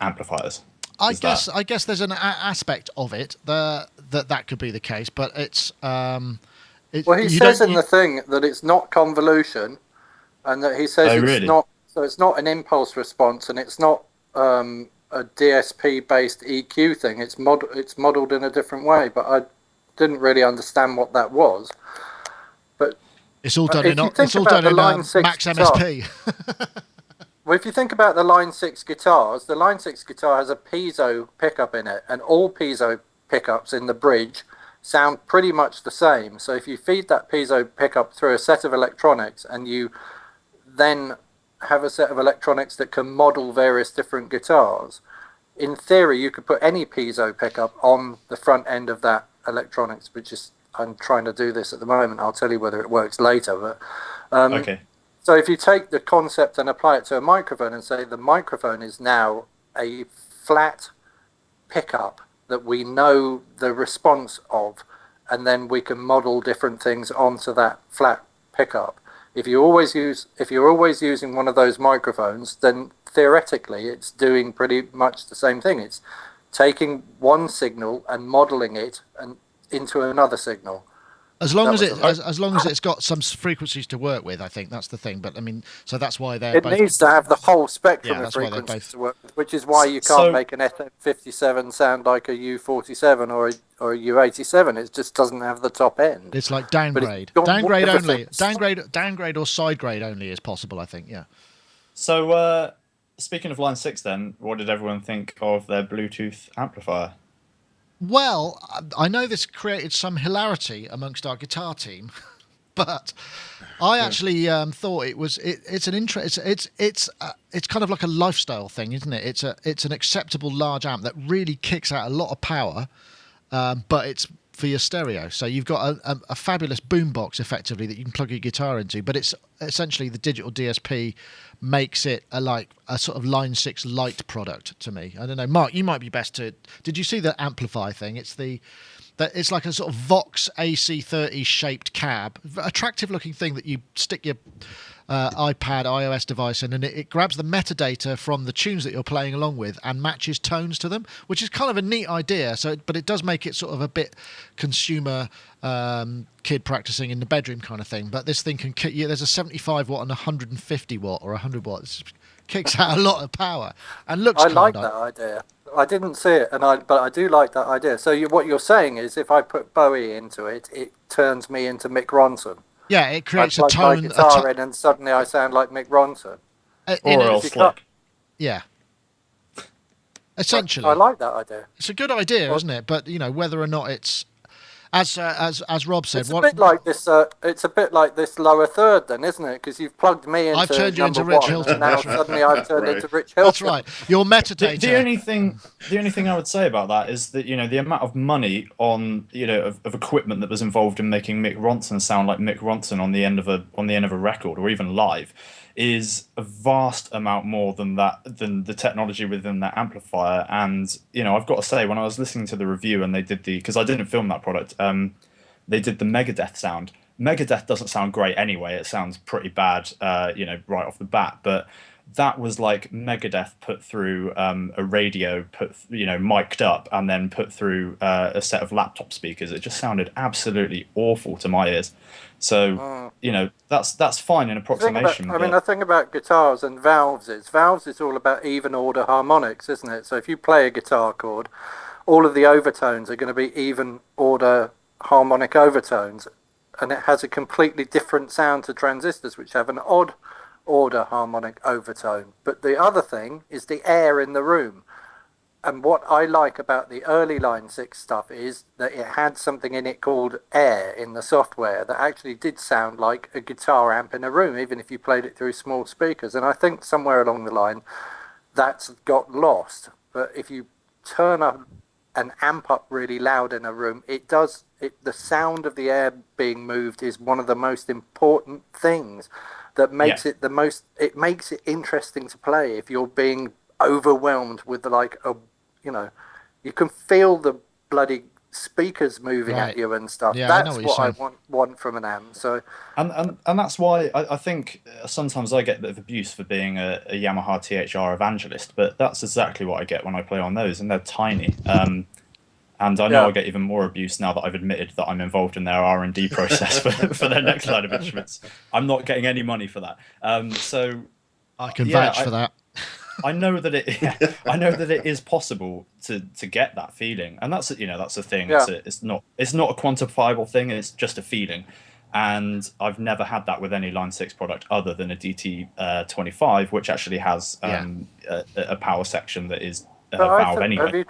amplifiers? I guess there's an aspect of it that could be the case, but it's. Well, he says in the thing that it's not convolution, and that he says not. So it's not an impulse response, and it's not a DSP-based EQ thing. It's modelled in a different way, but I didn't really understand what that was. But it's all done in Max MSP. Well, if you think about the Line 6 guitars, the Line 6 guitar has a piezo pickup in it, and all piezo pickups in the bridge sound pretty much the same. So if you feed that piezo pickup through a set of electronics and you then have a set of electronics that can model various different guitars, in theory you could put any piezo pickup on the front end of that electronics, which is, I'm trying to do this at the moment. I'll tell you whether it works later. But okay. So if you take the concept and apply it to a microphone and say the microphone is now a flat pickup that we know the response of, and then we can model different things onto that flat pickup. If you're always using one of those microphones, then theoretically it's doing pretty much the same thing. It's taking one signal and modeling it and into another signal. As long as it's got some frequencies to work with, I think that's the thing. But I mean, so that's why it needs to have the whole spectrum of frequencies to work with, which is why you can't make an FM57 sound like a U47 or a U87. It just doesn't have the top end. It's like downgrade only. Downgrade or side grade only is possible, I think. Yeah. So speaking of Line 6, then, what did everyone think of their Bluetooth amplifier? Well, I know this created some hilarity amongst our guitar team, but I actually thought it's an interest. It's kind of like a lifestyle thing, isn't it? It's an acceptable large amp that really kicks out a lot of power, but it's for your stereo. So you've got a fabulous boombox effectively that you can plug your guitar into, but it's essentially the digital DSP makes it a sort of Line 6 light product to me. I don't know, Mark, you might be best to. Did you see the amplify thing? It's like a sort of Vox AC30 shaped cab, attractive looking thing that you stick your iPad, iOS device in, and it grabs the metadata from the tunes that you're playing along with and matches tones to them, which is kind of a neat idea. But it does make it sort of a bit consumer kid practicing in the bedroom kind of thing. But this thing can kick you. There's a 75 watt and 150 watt or 100 watts. Kicks out a lot of power and looks. I like that idea. I didn't see it, but I do like that idea. So what you're saying is, if I put Bowie into it, it turns me into Mick Ronson. Yeah, it creates I a tone. My guitar in, and suddenly I sound like Mick Ronson. Or else Slick. Yeah. Essentially, I like that idea. It's a good idea, isn't it? But whether or not it's as Rob said, it's a bit like this. It's a bit like this lower third, then, isn't it? Because you've plugged me into. I've turned you into Rich Hilton. And now suddenly I've turned into Rich Hilton. That's right. Your metadata. The only thing I would say about that is that the amount of money on of equipment that was involved in making Mick Ronson sound like Mick Ronson on the end of a record or even live is a vast amount more than the technology within that amplifier. And I've got to say, when I was listening to the review and they did because I didn't film that product, they did the Megadeth sound. Megadeth doesn't sound great anyway. It sounds pretty bad, right off the bat. But that was like Megadeth put through a radio, mic'd up, and then put through a set of laptop speakers. It just sounded absolutely awful to my ears. So that's fine in approximation. The thing about guitars and valves is all about even order harmonics, isn't it? So if you play a guitar chord, all of the overtones are going to be even order harmonic overtones, and it has a completely different sound to transistors, which have an odd order harmonic overtone. But the other thing is the air in the room. And what I like about the early Line 6 stuff is that it had something in it called air in the software that actually did sound like a guitar amp in a room, even if you played it through small speakers. And I think somewhere along the line that's got lost. But if you turn up an amp up really loud in a room, the sound of the air being moved is one of the most important things that makes it it makes it interesting to play. If you're being overwhelmed with you can feel the bloody speakers moving at you and stuff. Yeah, that's what I want from an amp. So and that's why I think sometimes I get a bit of abuse for being a Yamaha THR evangelist, but that's exactly what I get when I play on those, and they're tiny. And I know I get even more abuse now that I've admitted that I'm involved in their R&D process for their next line of instruments. I'm not getting any money for that. So I can vouch for that. I know that it is possible to get that feeling, and that's a thing. Yeah. It's not a quantifiable thing. It's just a feeling, and I've never had that with any Line 6 product other than a DT25, which actually has a power section that is valve anyway.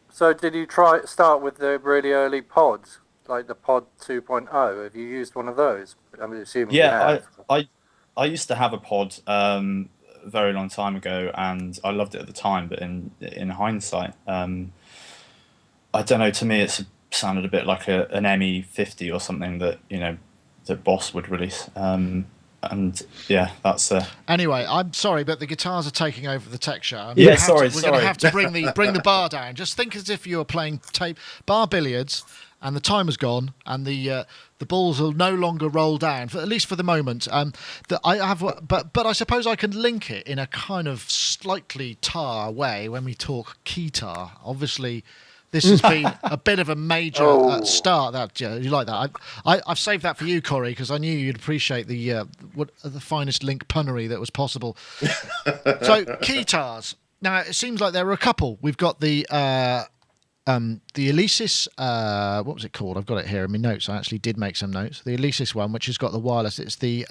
So did you start with the really early pods, like the Pod 2.0? Have you used one of those? I'm assuming you have. I used to have a pod a very long time ago, and I loved it at the time. But in hindsight, I don't know. To me, it sounded a bit like an ME50 or something that that Boss would release. And yeah, that's Anyway, I'm sorry, but the guitars are taking over the tech show. We're going to have to bring the bar down. Just think as if you were playing bar billiards, and the timer's gone, and the balls will no longer roll down, at least for the moment. But I suppose I can link it in a kind of slightly tar way when we talk Keytar. Obviously, this has been a bit of a major start. That you like that? I've saved that for you, Corry, because I knew you'd appreciate the finest link punnery that was possible. So Keytars. Now it seems like there were a couple. We've got the Alesis, what was it called? I've got it here in my notes. I actually did make some notes. The Alesis one, which has got the wireless. It's the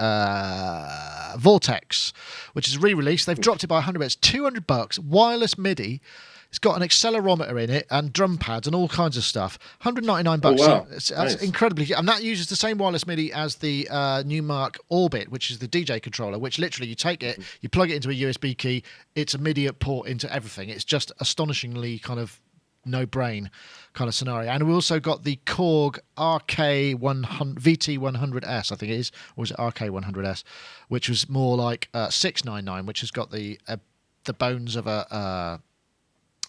Vortex, which is re-released. They've dropped it by $100. It's $200. Wireless MIDI. It's got an accelerometer in it and drum pads and all kinds of stuff. $199. Oh, wow. That's Nice. incredibly, and that uses the same wireless MIDI as the Newmark Orbit, which is the DJ controller. Which literally you take it, you plug it into a USB key. It's a MIDI port into everything. It's just astonishingly kind of no-brain kind of scenario. And we also got the Korg RK100 VT100S, I think it is, or was it RK100S, which was more like 699, which has got the bones of a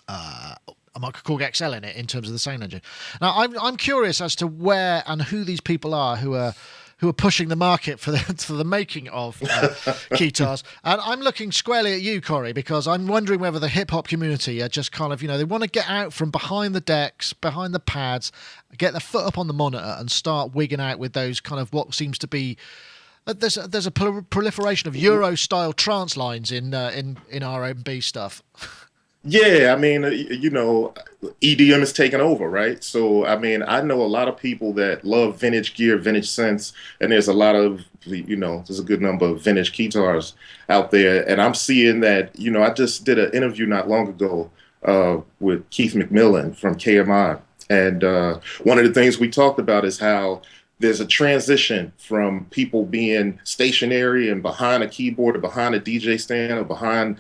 Korg XL in it in terms of the sound engine. Now I'm curious as to where and who these people are who are pushing the market for the making of Keytars. And I'm looking squarely at you, Corry, because I'm wondering whether the hip-hop community are just kind of, they want to get out from behind the decks, behind the pads, get their foot up on the monitor and start wigging out with those kind of what seems to be... There's a proliferation of Euro-style trance lines in R&B stuff. Yeah, I mean, EDM is taking over, right? So, I mean, I know a lot of people that love vintage gear, vintage synths, and there's a lot of, there's a good number of vintage Keytars out there. And I'm seeing that, I just did an interview not long ago with Keith McMillan from KMI. And one of the things we talked about is how there's a transition from people being stationary and behind a keyboard or behind a DJ stand or behind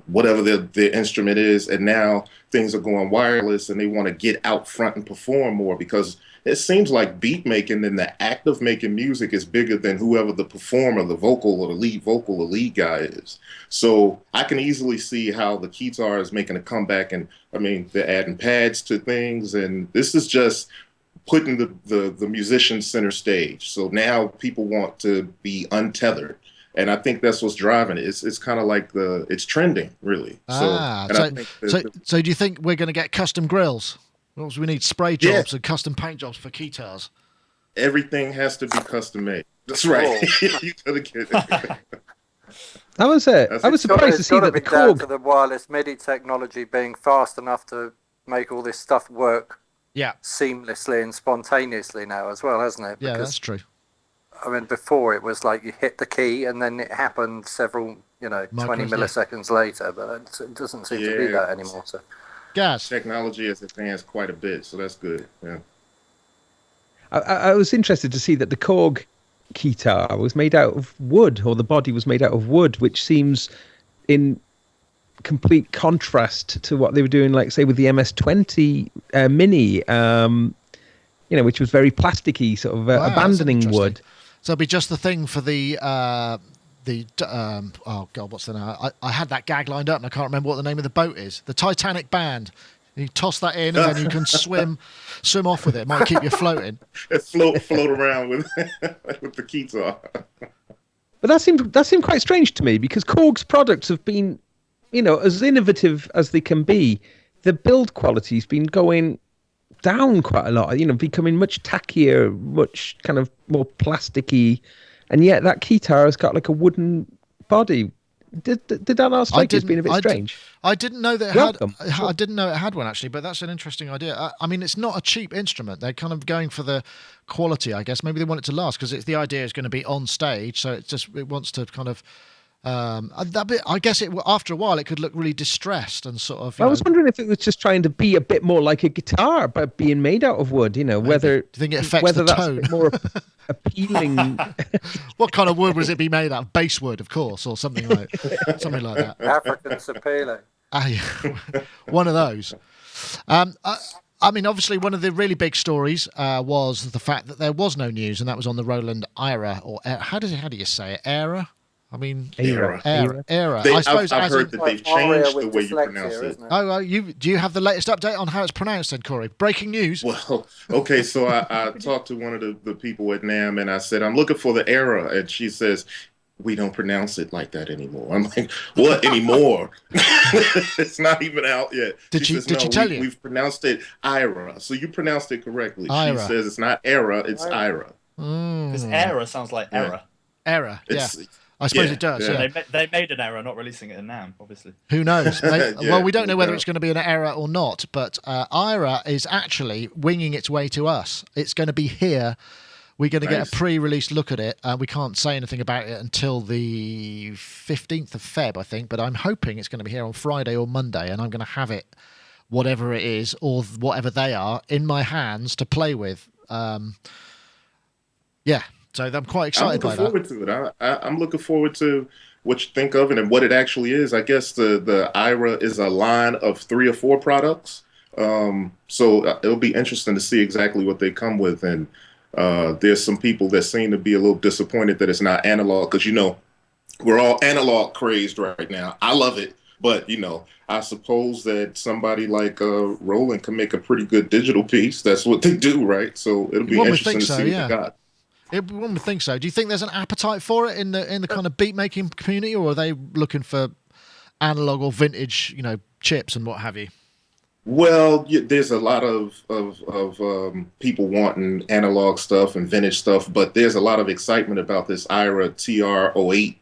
whatever their instrument is. And now things are going wireless and they want to get out front and perform more, because it seems like beat making and the act of making music is bigger than whoever the performer, the vocal or the lead vocal or lead guy is. So I can easily see how the Keytar is making a comeback. And I mean, they're adding pads to things. And this is just putting the musician center stage. So now people want to be untethered. And I think that's what's driving it. It's kind of like it's trending, really. So do you think we're going to get custom grills? We need spray jobs and custom paint jobs for Keytars. Everything has to be custom made. That's right. You gotta get it. I was surprised to see that the down Korg... to the wireless MIDI technology being fast enough to make all this stuff work seamlessly and spontaneously now as well, hasn't it? Yeah, that's true. I mean, before it was like you hit the key and then it happened several, 20 milliseconds later, but it doesn't seem to be that anymore. So, Gaz. Technology has advanced quite a bit, so that's good. Yeah. I was interested to see that the Korg Keytar was made out of wood, or the body was made out of wood, which seems in complete contrast to what they were doing, like say with the MS-20 Mini, which was very plasticky, sort of abandoning wood. So it'll be just the thing for the oh god, what's the name? I had that gag lined up and I can't remember what the name of the boat is. The Titanic Band. You toss that in and then you can swim off with it. It might keep you floating. Float around with the Keytar. But that seemed quite strange to me, because Korg's products have been, as innovative as they can be. The build quality's been going down quite a lot, becoming much tackier, much kind of more plasticky, and yet that Keytar has got like a wooden body. Did that not strike you as being a bit strange? I didn't know that it had. I didn't know it had one, actually, but that's an interesting idea. I mean, it's not a cheap instrument. They're kind of going for the quality, I guess. Maybe they want it to last, because the idea is going to be on stage, so it wants to kind of. I guess after a while it could look really distressed and sort of. I was wondering if it was just trying to be a bit more like a guitar, but being made out of wood. Whether do you think it affects the tone? That's more appealing. What kind of wood was it be made out of? Basswood, of course, or something like that. African sapele. One of those. I mean, obviously, one of the really big stories was the fact that there was no news, and that was on the Roland AIRA, or how do you say it? AIRA. I mean, AIRA. I suppose I've heard that they've changed the way you pronounce it. Oh, do you have the latest update on how it's pronounced then, Corry? Breaking news. Well, okay, so I talked to one of the people at NAMM, and I said, I'm looking for the AIRA, and she says, we don't pronounce it like that anymore. I'm like, what anymore? It's not even out yet. Did she tell you? We've pronounced it AIRA. So you pronounced it correctly. AIRA. She says it's not AIRA, it's AIRA. Because AIRA sounds like error. Error, yeah. I suppose it does, yeah. They made an error not releasing it in NAMM, obviously. Who knows? Well, we don't know whether it's going to be an error or not, but AIRA is actually winging its way to us. It's going to be here. We're going to get a pre-release look at it. We can't say anything about it until the 15th of Feb, I think, but I'm hoping it's going to be here on Friday or Monday, and I'm going to have it, whatever it is, or whatever they are, in my hands to play with. Yeah, so I'm quite excited by that. I'm looking forward to it. I'm looking forward to what you think of it and what it actually is. I guess the AIRA is a line of 3 or 4 products, so it'll be interesting to see exactly what they come with. And there's some people that seem to be a little disappointed that it's not analog, because, we're all analog crazed right now. I love it, but, I suppose that somebody like Roland can make a pretty good digital piece. That's what they do, right? So it'll be interesting to see what they got. One would think so. Do you think there's an appetite for it in the kind of beat making community, or are they looking for analog or vintage, chips and what have you? Well, there's a lot of people wanting analog stuff and vintage stuff, but there's a lot of excitement about this AIRA TR-08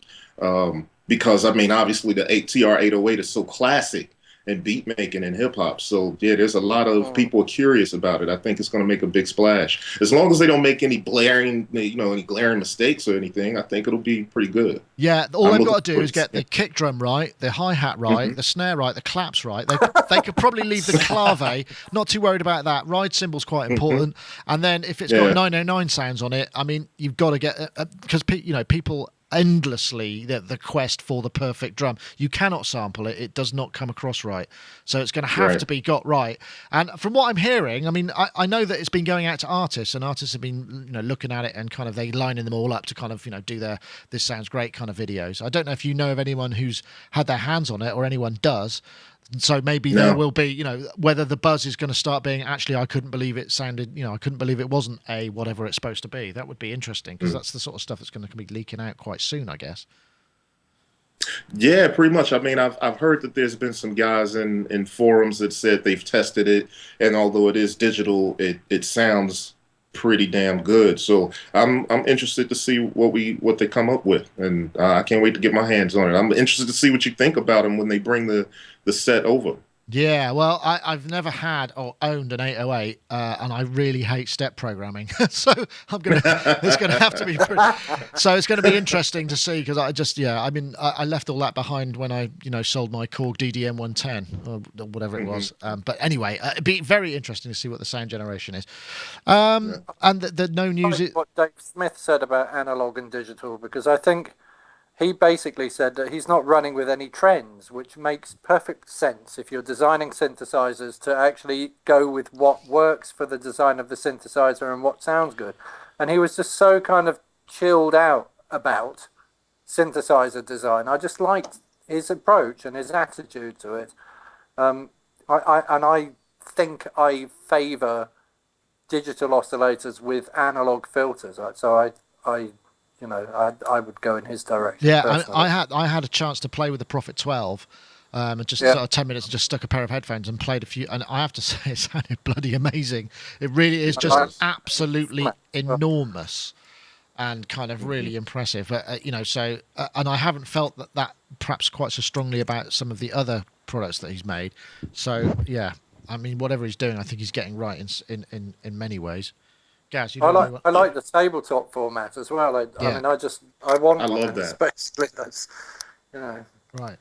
because, obviously the TR-808 is so classic in beat making and hip hop. So yeah, there's a lot of people curious about it. I think it's going to make a big splash. As long as they don't make any glaring mistakes or anything, I think it'll be pretty good. Yeah, all they've got to do is get the kick drum right, the hi-hat right, the snare right, the claps right. They could probably leave the clave, not too worried about that. Ride cymbal's quite important. And then if it's got 909 sounds on it, you've got to get, because people endlessly the quest for the perfect drum. You cannot sample it. It does not come across right. So it's going to have to be got right. And from what I'm hearing, I know that it's been going out to artists, and artists have been looking at it and kind of they lining them all up to kind of do their this sounds great kind of videos. I don't know if you know of anyone who's had their hands on it or anyone does. So maybe there will be, whether the buzz is going to start being, actually, I couldn't believe it sounded, I couldn't believe it wasn't a whatever it's supposed to be. That would be interesting, because that's the sort of stuff that's going to be leaking out quite soon, I guess. Yeah, pretty much. I've heard that there's been some guys in forums that said they've tested it, and although it is digital, it sounds pretty damn good. So I'm interested to see what they come up with, and I can't wait to get my hands on it. I'm interested to see what you think about them when they bring the set over. Yeah, well, I've never had or owned an 808, and I really hate step programming. So it's going to have to be so it's going to be interesting to see, because I left all that behind when I sold my Korg DDM 110 or whatever it was. But anyway, it'd be very interesting to see what the sound generation is. And the no news. What Dave Smith said about analog and digital, because I think he basically said that he's not running with any trends, which makes perfect sense if you're designing synthesizers to actually go with what works for the design of the synthesizer and what sounds good. And he was just so kind of chilled out about synthesizer design. I just liked his approach and his attitude to it. I think I favor digital oscillators with analog filters. So I would go in his direction. Yeah, I had a chance to play with the Prophet 12, and just sort of 10 minutes, just stuck a pair of headphones and played a few, and I have to say it sounded bloody amazing. It really is just absolutely enormous and kind of really impressive. So and I haven't felt that perhaps quite so strongly about some of the other products that he's made. So yeah, whatever he's doing, I think he's getting right in many ways. Gaz, I like the tabletop format as well. I want one love that. Especially that's, Right.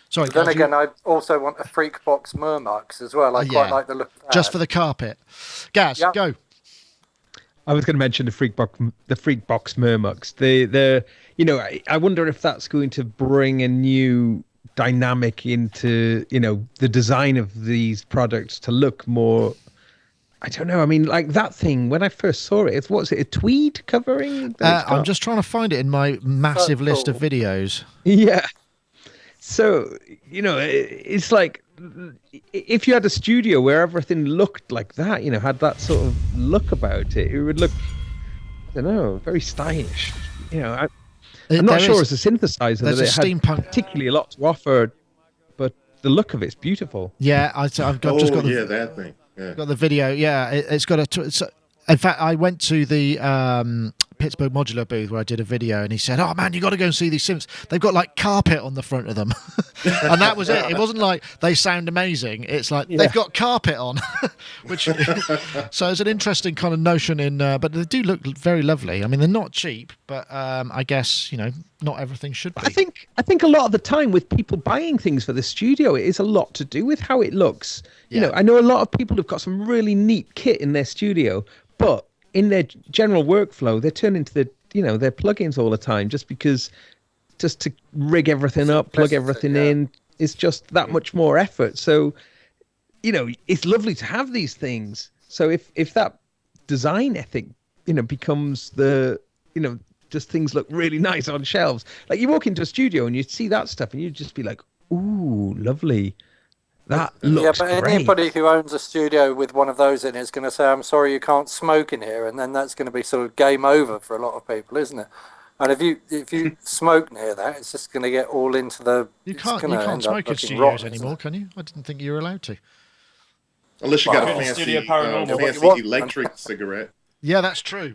Sorry. But then again, I also want a Freak Box Murmux as well. I quite like the look of that. Just for the carpet. Gaz, go. I was going to mention the Freak Box Murmux. I wonder if that's going to bring a new dynamic into the design of these products to look more. I don't know. Like that thing, when I first saw it, what's it, a tweed covering? I'm just trying to find it in my massive list of videos. Yeah. So, it's like if you had a studio where everything looked like that, had that sort of look about it, it would look, I don't know, very stylish. I'm not sure as a synthesizer that there's it a had steampunk. particularly a lot to offer, but the look of it's beautiful. Yeah, I've just got that thing. Yeah. got the video. Yeah, it's got in fact, I went to the Pittsburgh Modular booth where I did a video, and he said, "Oh man, you got to go and see these synths. They've got like carpet on the front of them," and that was it. It wasn't like they sound amazing. It's like they've got carpet on, which so it's an interesting kind of notion in. But they do look very lovely. I mean, they're not cheap, but I guess not everything should be. I think a lot of the time with people buying things for the studio, it is a lot to do with how it looks. Yeah. I know a lot of people have got some really neat kit in their studio, but in their general workflow, they turn into their plugins all the time just to rig everything up, plug everything in. It's just that much more effort. So, it's lovely to have these things. So if that design ethic, becomes just things look really nice on shelves. Like you walk into a studio and you see that stuff and you just be like, ooh, lovely. That looks but great. anybody who owns a studio with one of those in it is going to say, "I'm sorry, you can't smoke in here," and then that's going to be sort of game over for a lot of people, isn't it? And if you smoke near that, it's just going to get all into the. You can't smoke in studios rotten, anymore, can you? I didn't think you were allowed to. Unless you got a Studio fancy, Paranormal. electric cigarette. Yeah, that's true.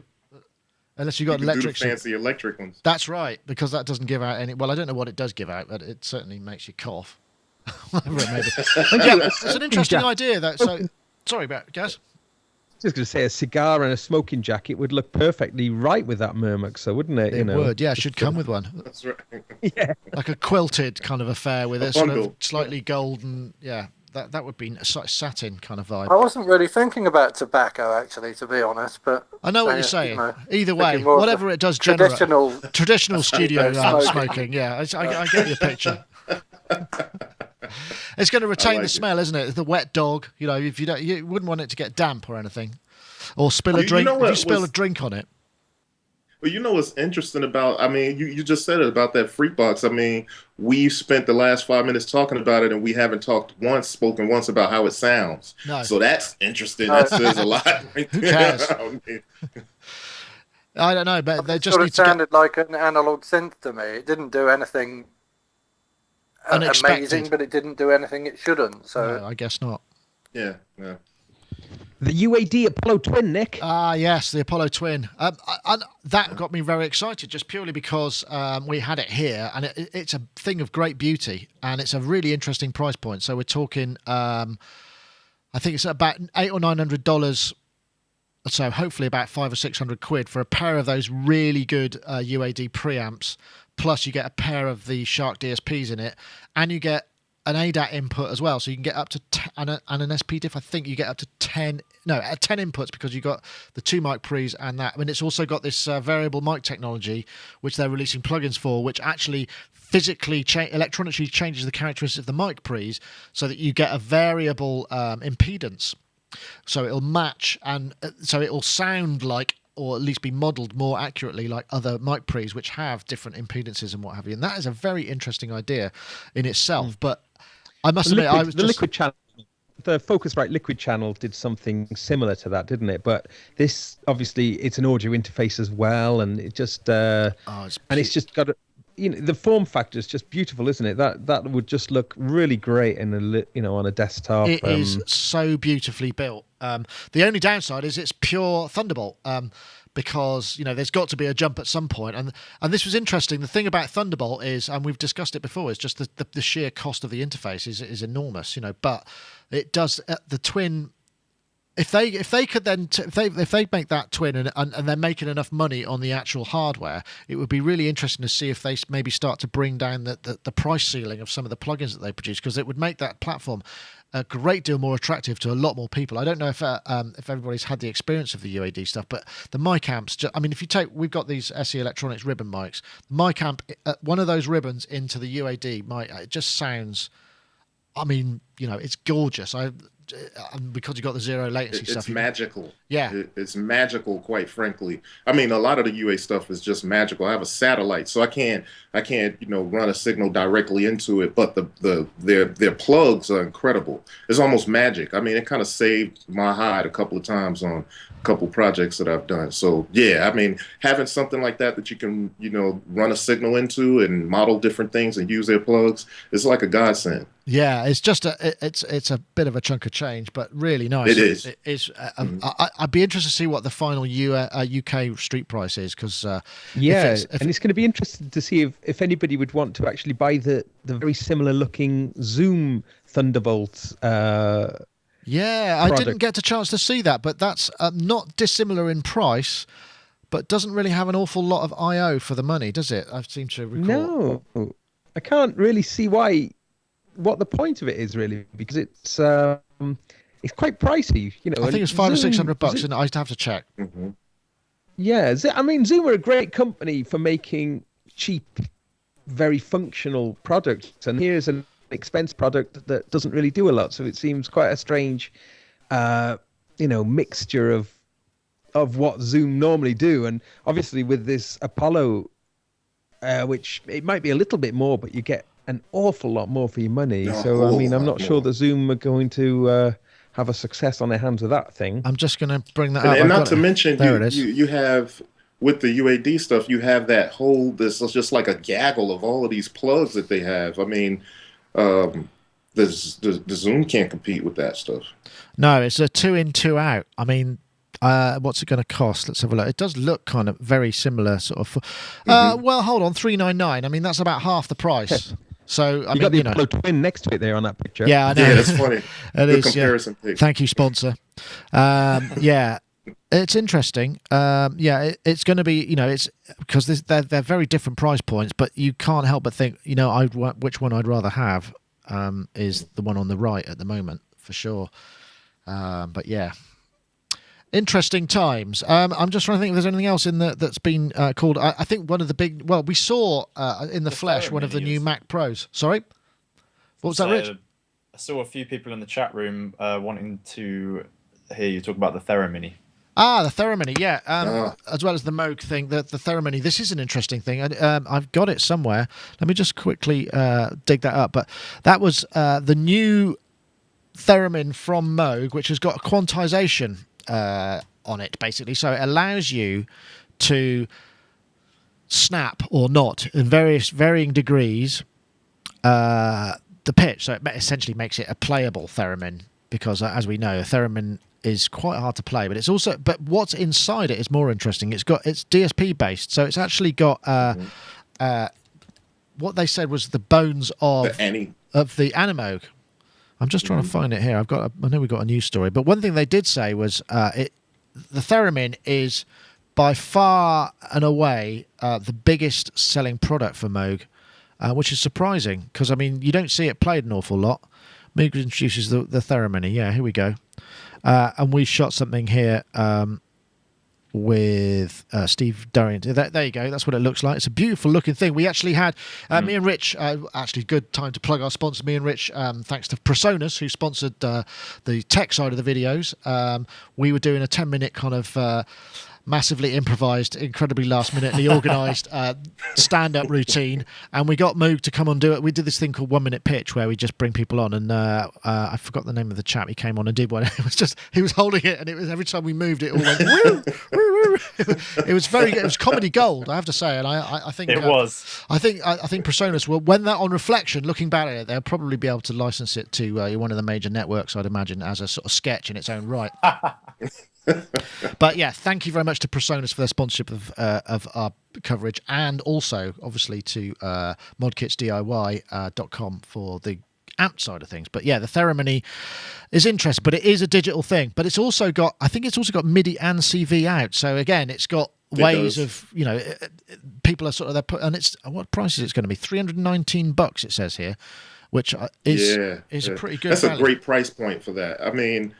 Unless you got You can electric. do the fancy electric ones. That's right, because that doesn't give out any. Well, I don't know what it does give out, but it certainly makes you cough. Whatever it may be. Yeah, it's an interesting idea. Sorry about Gaz. Just going to say a cigar and a smoking jacket would look perfectly right with that Murmixer, wouldn't it? It would, yeah. It should come with one. That's right. Yeah, like a quilted kind of affair with A it, sort bundle. of slightly golden. Yeah, that would be a sort of satin kind of vibe. I wasn't really thinking about tobacco, actually, to be honest, but I know what you're saying. Either way, thinking more of whatever the it does generate. traditional studio smoking. smoking. Yeah, I get your picture. It's going to retain the smell, isn't it? The wet dog. If you wouldn't want it to get damp or anything, or spill a drink. If you spill a drink on it. Well, what's interesting about? I mean, you just said it about that freak box. I mean, we spent the last 5 minutes talking about it, and we haven't spoken once about how it sounds. No. So that's interesting. That says a lot. Who cares? I don't know, but they just sort need of to sounded like an analog synth to me. It didn't do anything Unexpected. amazing, but it didn't do anything it shouldn't. So No, I guess not. Yeah. The UAD Apollo Twin, Nick. Ah, yes, the Apollo Twin. That got me very excited, just purely because we had it here, and it's a thing of great beauty, and it's a really interesting price point. So we're talking, I think it's about $800 or $900. So hopefully about £500 or £600 for a pair of those really good UAD preamps. Plus you get a pair of the Shark DSPs in it, and you get an ADAT input as well. So you can get up to and an SP diff. I think you get up to 10 inputs, because you got the 2 mic pre's and that. I mean, it's also got this variable mic technology, which they're releasing plugins for, which actually physically electronically changes the characteristics of the mic pre's so that you get a variable impedance. So it'll match, and so it'll sound like, or at least be modelled more accurately like other mic pre's, which have different impedances and what have you. And that is a very interesting idea in itself. But I must admit, Liquid channel, the Focusrite Liquid channel did something similar to that, didn't it? But this, obviously, it's an audio interface as well, and it just it's just got the form factor is just beautiful, isn't it? That would just look really great in on a desktop. It is so beautifully built. The only downside is it's pure Thunderbolt, because there's got to be a jump at some point. And this was interesting. The thing about Thunderbolt is, and we've discussed it before, is just the sheer cost of the interface is enormous. But it does the Twin. If they could then if they make that Twin and they're making enough money on the actual hardware, it would be really interesting to see if they maybe start to bring down the price ceiling of some of the plugins that they produce, because it would make that platform a great deal more attractive to a lot more people. I don't know if everybody's had the experience of the UAD stuff, but the mic amps. We've got these SE Electronics ribbon mics. The mic amp, one of those ribbons into the UAD mic, it just sounds. It's gorgeous. because you got the zero latency It's stuff. magical. Yeah. It's magical, quite frankly. I mean, a lot of the UA stuff is just magical. I have a satellite, so I can't run a signal directly into it. But their plugs are incredible. It's almost magic. I mean, it kind of saved my hide a couple of times on a couple projects that I've done. So yeah, I mean, having something like that you can run a signal into and model different things and use their plugs, it's like a godsend. Yeah, it's just it's a bit of a chunk of change, but really nice. It is. It is. I'd be interested to see what the final UK street price is, because and it's going to be interesting to see if anybody would want to actually buy the very similar looking Zoom Thunderbolt. I didn't get a chance to see that, but that's not dissimilar in price, but doesn't really have an awful lot of I/O for the money, does it? I seem to recall. No, I can't really see what the point of it is, really, because it's quite pricey, I think it's $500 or $600, and I'd have to check. Mm-hmm. Yeah, I mean, Zoom are a great company for making cheap, very functional products, and here's an expense product that doesn't really do a lot. So it seems quite a strange, mixture of what Zoom normally do, and obviously with this Apollo, which it might be a little bit more, but you get an awful lot more for your money. So I mean, I'm not sure that Zoom are going to have a success on their hands with that thing. I'm just going to bring that up. And not to mention, you have, with the UAD stuff, you have that whole, this is just like a gaggle of all of these plugs that they have. I mean, the Zoom can't compete with that stuff. No, it's a 2-in, 2-out. I mean, what's it going to cost? Let's have a look. It does look kind of very similar, sort of. Well, hold on, $399. I mean, that's about half the price. So I you got the Apollo Twin next to it there on that picture. Yeah, I know. Yeah, that's funny. Good comparison pic. Thank you, sponsor. Yeah, it's interesting. It's going to be, it's because they're very different price points, but you can't help but think, which one I'd rather have is the one on the right at the moment, for sure. But yeah. Interesting times. I'm just trying to think if there's anything else in that's been called. I think one of the big. Well, we saw in the flesh one of the new Mac Pros. Sorry, what was that, Rich? I saw a few people in the chat room wanting to hear you talk about the Theramini. Ah, the Theramini, yeah. As well as the Moog thing, the Theramini. This is an interesting thing. I've got it somewhere. Let me just quickly dig that up. But that was the new Theremin from Moog, which has got a quantization on it, basically. So it allows you to snap or not in varying degrees the pitch. So it essentially makes it a playable theremin, because as we know, a theremin is quite hard to play, but it's also, but what's inside it is more interesting. It's DSP based, so it's actually got what they said was the bones of the Animoog. I'm just trying to find it here. I know we got a news story, but one thing they did say was the Theremin is by far and away the biggest selling product for Moog, which is surprising, because I mean you don't see it played an awful lot. Moog introduces the Theramini. Yeah, here we go, and we shot something here with Steve Durrant. There you go. That's what it looks like. It's a beautiful looking thing. We actually had me and Rich, actually good time to plug our sponsor, me and Rich, thanks to Presonus, who sponsored the tech side of the videos. We were doing a 10-minute kind of massively improvised, incredibly last-minutely organised stand-up routine, and we got Moog to come on do it. We did this thing called 1 Minute Pitch, where we just bring people on, and I forgot the name of the chap. He came on and did one. It was just, he was holding it, and it was every time we moved, it all went woo, woo, woo. It was very good. It was comedy gold, I have to say, and I think it was. I think Presonus will, when that on reflection, looking back at it, they'll probably be able to license it to one of the major networks, I'd imagine, as a sort of sketch in its own right. But yeah, thank you very much to Presonus for their sponsorship of our coverage, and also obviously to modkitsdiy.com for the amp side of things. But yeah, the Theramini is interesting, but it is a digital thing. But it's also got, I think it's also got MIDI and CV out. So again, it's got ways of, people are sort of and it's, what price is it going to be? $319 it says here, which is a pretty good. That's value. A great price point for that. I mean,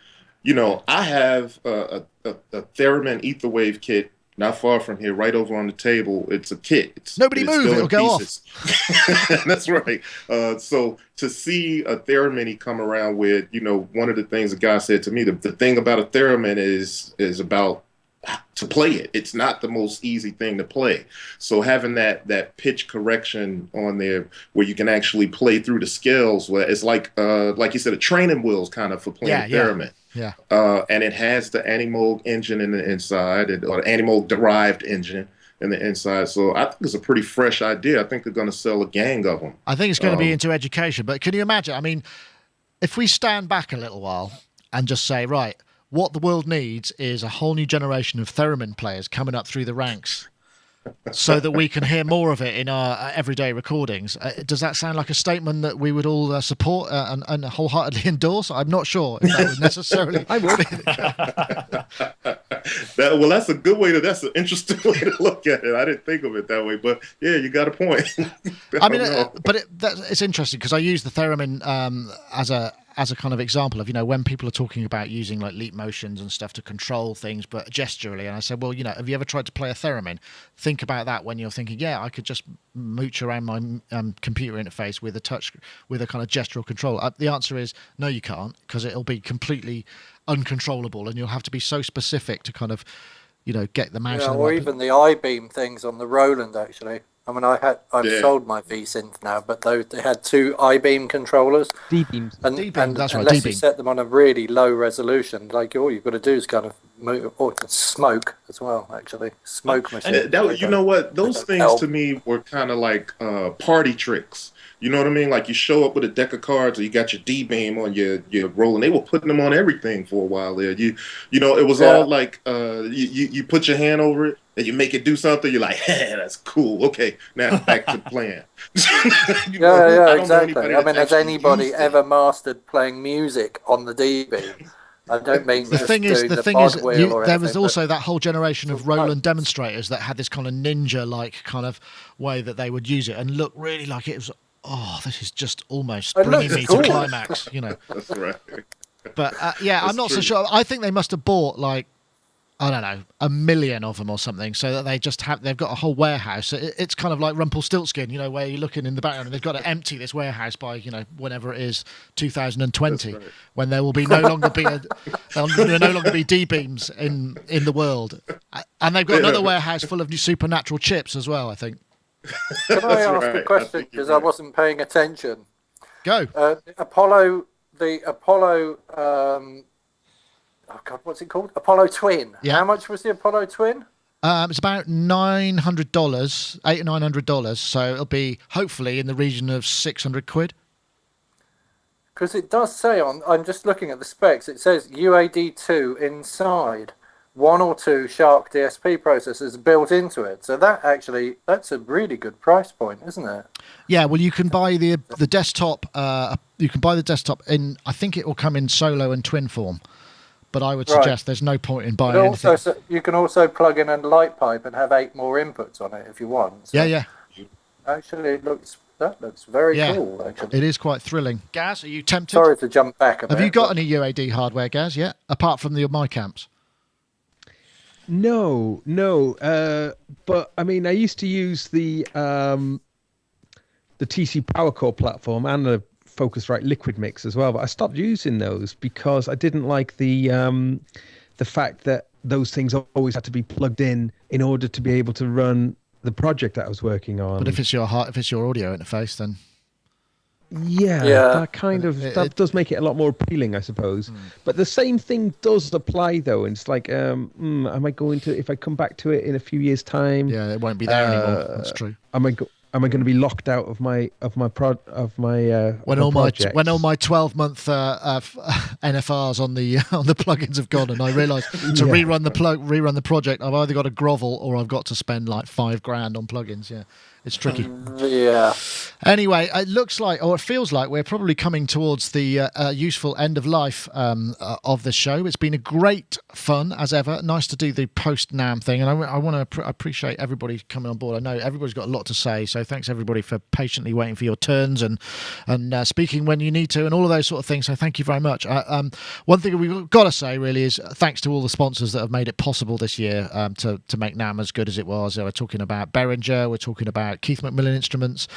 I have a Theremin Etherwave kit not far from here, right over on the table. It's a kit. Nobody move, it'll go off. That's right. So to see a theremin come around with, one of the things the guy said to me, the thing about a theremin is about to play it. It's not the most easy thing to play. So having that pitch correction on there where you can actually play through the scales, where it's like you said, a training wheels kind of for playing theremin. Yeah. And it has the Animoog engine in the inside, or the Animoog derived engine in the inside. So I think it's a pretty fresh idea. I think they're going to sell a gang of them. I think it's going to be into education. But can you imagine? I mean, if we stand back a little while and just say, right, what the world needs is a whole new generation of theremin players coming up through the ranks so that we can hear more of it in our everyday recordings. Does that sound like a statement that we would all support and wholeheartedly endorse? I'm not sure if that would necessarily... I would. That's a good way that's an interesting way to look at it. I didn't think of it that way, but yeah, you got a point. I mean, it's interesting because I use the theremin as a kind of example of, when people are talking about using like leap motions and stuff to control things, but gesturally. And I said, well, have you ever tried to play a theremin? Think about that when you're thinking, yeah, I could just mooch around my computer interface with a kind of gestural control. The answer is no, you can't, because it'll be completely uncontrollable and you'll have to be so specific to kind of, get the mouse. Or even the I-beam things on the Roland, actually. I mean, I've sold my V-Synth now, but they had two I-beam controllers. D-beams. And that's right, unless D-beam. you set them on a really low resolution, like all you've got to do is kind of move, or smoke as well, actually. Smoke machine. You know what? Those things to me were kind of like party tricks. You know what I mean? Like you show up with a deck of cards, or you got your D-beam on your rolling. They were putting them on everything for a while there. It was all like you put your hand over it and you make it do something. You're like, hey, that's cool. Okay, now back to playing. Exactly. I mean, has anybody ever mastered playing music on the D-beam? I don't mean the thing is there was also that whole generation of Roland demonstrators that had this kind of ninja-like kind of way that they would use it and look really like it was. Oh, this is just almost bringing me to climax, That's right. But I'm not so sure. I think they must have bought like, I don't know, 1 million of them or something, so that they've got a whole warehouse. It's kind of like Rumpelstiltskin, where you're looking in the background and they've got to empty this warehouse by, whenever it is 2020, right. When there will be no longer be D-beams in the world. And they've got another warehouse full of new supernatural chips as well, I think. Can I ask a question, because I wasn't paying attention? Go. Apollo, what's it called? Apollo Twin. Yeah. How much was the Apollo Twin? It's about $900, $800 or $900. So it'll be hopefully in the region of 600 quid. Because it does say I'm just looking at the specs. It says UAD2 inside. 1 or 2 Shark DSP processors built into it. So that's a really good price point, isn't it? Yeah, well, you can buy the desktop. You can buy the desktop in. I think it will come in solo and twin form. But I would suggest there's no point in buying anything. So you can also plug in a light pipe and have 8 more inputs on it if you want. So yeah. Actually, that looks very cool. Actually, it is quite thrilling. Gaz, are you tempted? Sorry to jump back a bit. Have you got any UAD hardware, Gaz? Yeah, apart from the mic amps. No. But I mean, I used to use the TC PowerCore platform and the Focusrite Liquid Mix as well, but I stopped using those because I didn't like the fact that those things always had to be plugged in order to be able to run the project that I was working on. But if it's your audio interface, then that does make it a lot more appealing, I suppose. But the same thing does apply though, and it's like, am I going to, if I come back to it in a few years' time? Yeah, it won't be there anymore. That's true. Am I going to be locked out of my when all my 12-month NFRs on the plugins have gone, and I realise to rerun the project, I've either got to grovel or I've got to spend like $5,000 on plugins. Yeah, It's tricky. Yeah. Anyway, it looks like, or it feels like, we're probably coming towards the useful end of life of this show. It's been a great fun, as ever. Nice to do the post-NAMM thing, and I want to appreciate everybody coming on board. I know everybody's got a lot to say, so thanks everybody for patiently waiting for your turns and speaking when you need to and all of those sort of things, so thank you very much. One thing we've got to say, really, is thanks to all the sponsors that have made it possible this year to make NAMM as good as it was. We're talking about Behringer, we're talking about Keith Macmillan Instruments,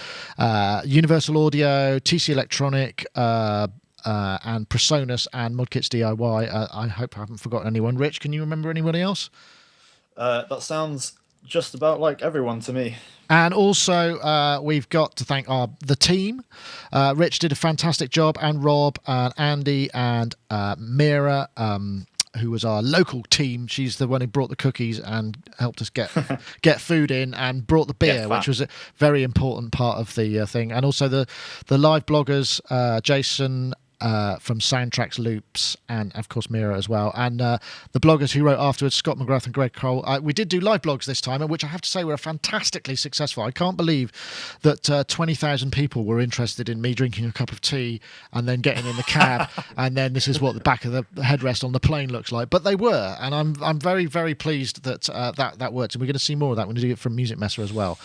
Universal Audio, TC Electronic, and Presonus and Modkits DIY. I hope I haven't forgotten anyone. Rich, can you remember anybody else? That sounds just about like everyone to me. And also, we've got to thank the team. Rich did a fantastic job, and Rob, and Andy, and Mira, who was our local team. She's the one who brought the cookies and helped us get food in, and brought the beer, which was a very important part of the thing. And also the live bloggers, Jason from Soundtracks Loops, and of course Mira as well, and the bloggers who wrote afterwards, Scott McGrath and Greg Kroll. We did do live blogs this time, which I have to say were fantastically successful. I can't believe that 20,000 people were interested in me drinking a cup of tea and then getting in the cab and then this is what the back of the headrest on the plane looks like, but they were, and I'm very, very pleased that that worked, and we're going to see more of that when we do it from Music Messer as well.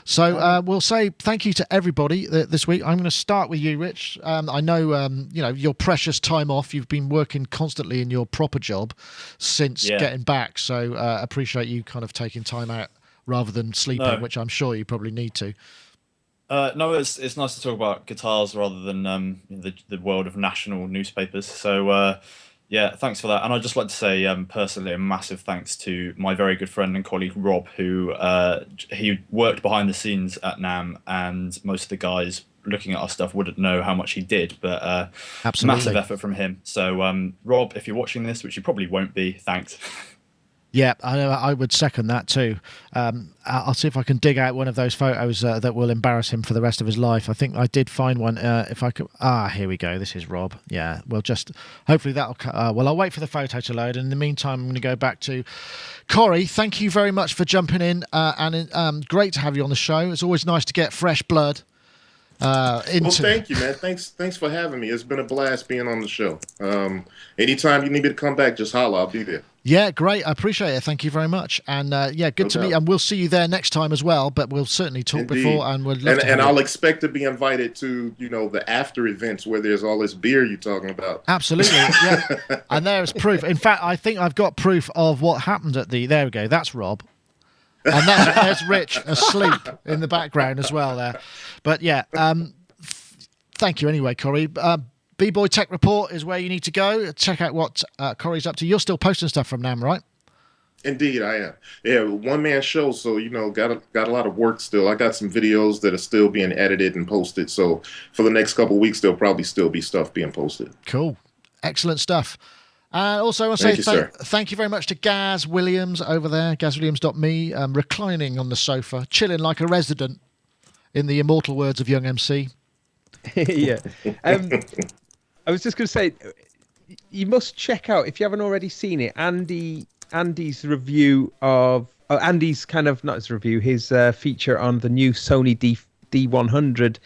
So we'll say thank you to everybody this week. I'm going to start with you, Rich. I know your precious time off. You've been working constantly in your proper job since getting back. So appreciate you kind of taking time out rather than sleeping, which I'm sure you probably need to. No, it's nice to talk about guitars rather than the world of national newspapers. So yeah, thanks for that. And I'd just like to say personally a massive thanks to my very good friend and colleague Rob, who he worked behind the scenes at NAMM, and most of the guys looking at our stuff wouldn't know how much he did, but massive effort from him. So Rob, if you're watching this, which you probably won't be, thanks. Yeah, I would second that too. I'll see if I can dig out one of those photos that will embarrass him for the rest of his life. I think I did find one. If I could, here we go. This is Rob. Yeah, we'll just hopefully that'll. Well, I'll wait for the photo to load. And in the meantime, I'm going to go back to Corry. Thank you very much for jumping in, and great to have you on the show. It's always nice to get fresh blood. Well, thank you, man. Thanks for having me. It's been a blast being on the show. Anytime you need me to come back, just holler. I'll be there. Yeah, great. I appreciate it. Thank you very much. And good to meet you. And we'll see you there next time as well. But we'll certainly talk before, and we'll love to. And I'll expect to be invited to the after events where there's all this beer you're talking about. Absolutely. Yeah. And there's proof. In fact, I think I've got proof of what happened at the. There we go. That's Rob. And there's Rich asleep in the background as well there. But yeah, thank you anyway, Corry. BBoyTechReport is where you need to go. Check out what Corry's up to. You're still posting stuff from NAMM, right? Indeed, I am. Yeah, one-man show, so got a lot of work still. I got some videos that are still being edited and posted. So for the next couple of weeks, there'll probably still be stuff being posted. Cool, excellent stuff. And also, I want to say thank you very much to Gaz Williams over there, gazwilliams.me, reclining on the sofa, chilling like a resident, in the immortal words of Young MC. Yeah. I was just going to say, you must check out, if you haven't already seen it, Andy's review of... Andy's kind of, not his review, his feature on the new Sony D100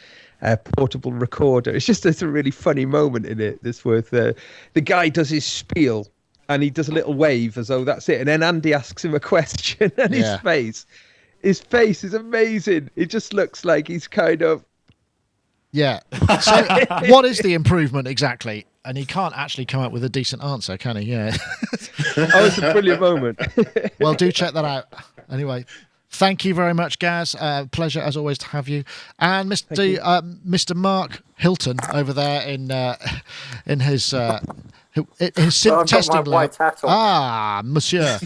portable recorder. It's a really funny moment in it. That's worth the guy does his spiel and he does a little wave as though that's it, and then Andy asks him a question, and his face is amazing. It just looks like he's kind of so what is the improvement exactly? And he can't actually come up with a decent answer, can he? It's a brilliant moment. Well, do check that out anyway. Thank you very much, Gaz. Pleasure, as always, to have you. And Mr. Mark Hilton over there in his testing lab. Monsieur.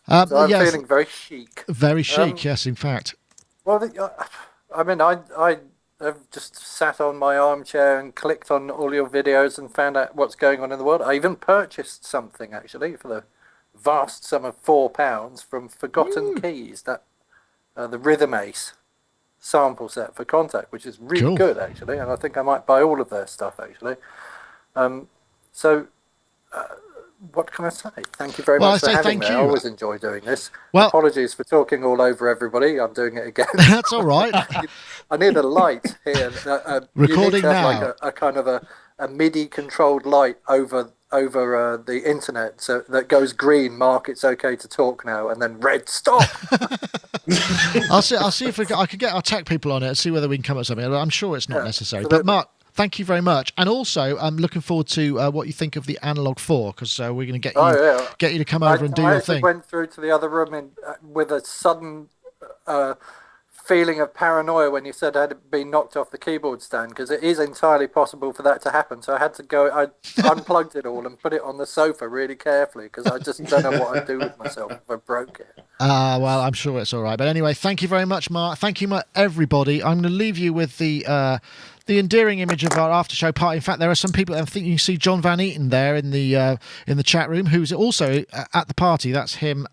I'm feeling very chic. Very chic, yes, in fact. Well, I have just sat on my armchair and clicked on all your videos and found out what's going on in the world. I even purchased something, actually, for the vast sum of £4 from Forgotten Keys, that the Rhythm Ace sample set for Contact, which is really good, actually, and I think I might buy all of their stuff, actually. what can I say? Thank you very Well, much I for say having thank me. I you. always enjoy doing this. Well- Apologies for talking all over everybody. I'm doing it again. That's all right. I need a light here. Recording you need to have now. like a kind of a MIDI-controlled light over the internet, so that goes green, mark it's okay to talk now, and then red, stop. I'll see if I can get our tech people on it and see whether we can come up with something. I'm sure it's not necessary. But Mark, thank you very much. And also, I'm looking forward to what you think of the Analog 4, because we're going to get you to come over and do your thing. I went through to the other room with a sudden feeling of paranoia when you said I had been knocked off the keyboard stand, because it is entirely possible for that to happen. So I had to go, I unplugged it all and put it on the sofa really carefully, because I just don't know what I'd do with myself if I broke it. Well, I'm sure it's all right. But anyway, thank you very much, Mark. Thank you, everybody. I'm going to leave you with the endearing image of our after show party. In fact, there are some people. I think you can see John Van Eaton there in the chat room, who's also at the party. That's him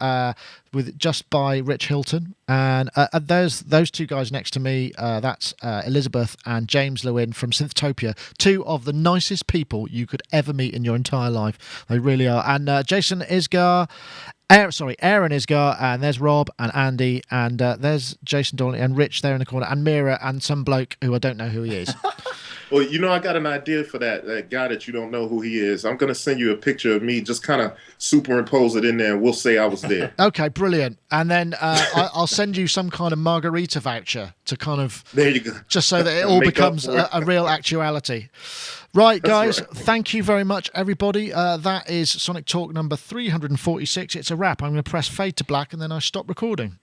with just by Rich Hilton, and there's those two guys next to me. That's Elizabeth and James Lewin from Synthtopia, two of the nicest people you could ever meet in your entire life. They really are. And Jason Isgar. Aaron Isgar, and there's Rob and Andy, and there's Jason Donnelly and Rich there in the corner, and Mira and some bloke who I don't know who he is. Well, I got an idea for that guy that you don't know who he is. I'm going to send you a picture of me, just kind of superimpose it in there, and we'll say I was there. Okay, brilliant. And then I'll send you some kind of margarita voucher to kind of... There you go. Just so that it all becomes a real actuality. Right, guys, Thank you very much, everybody. That is Sonic Talk number 346. It's a wrap. I'm going to press fade to black, and then I stop recording.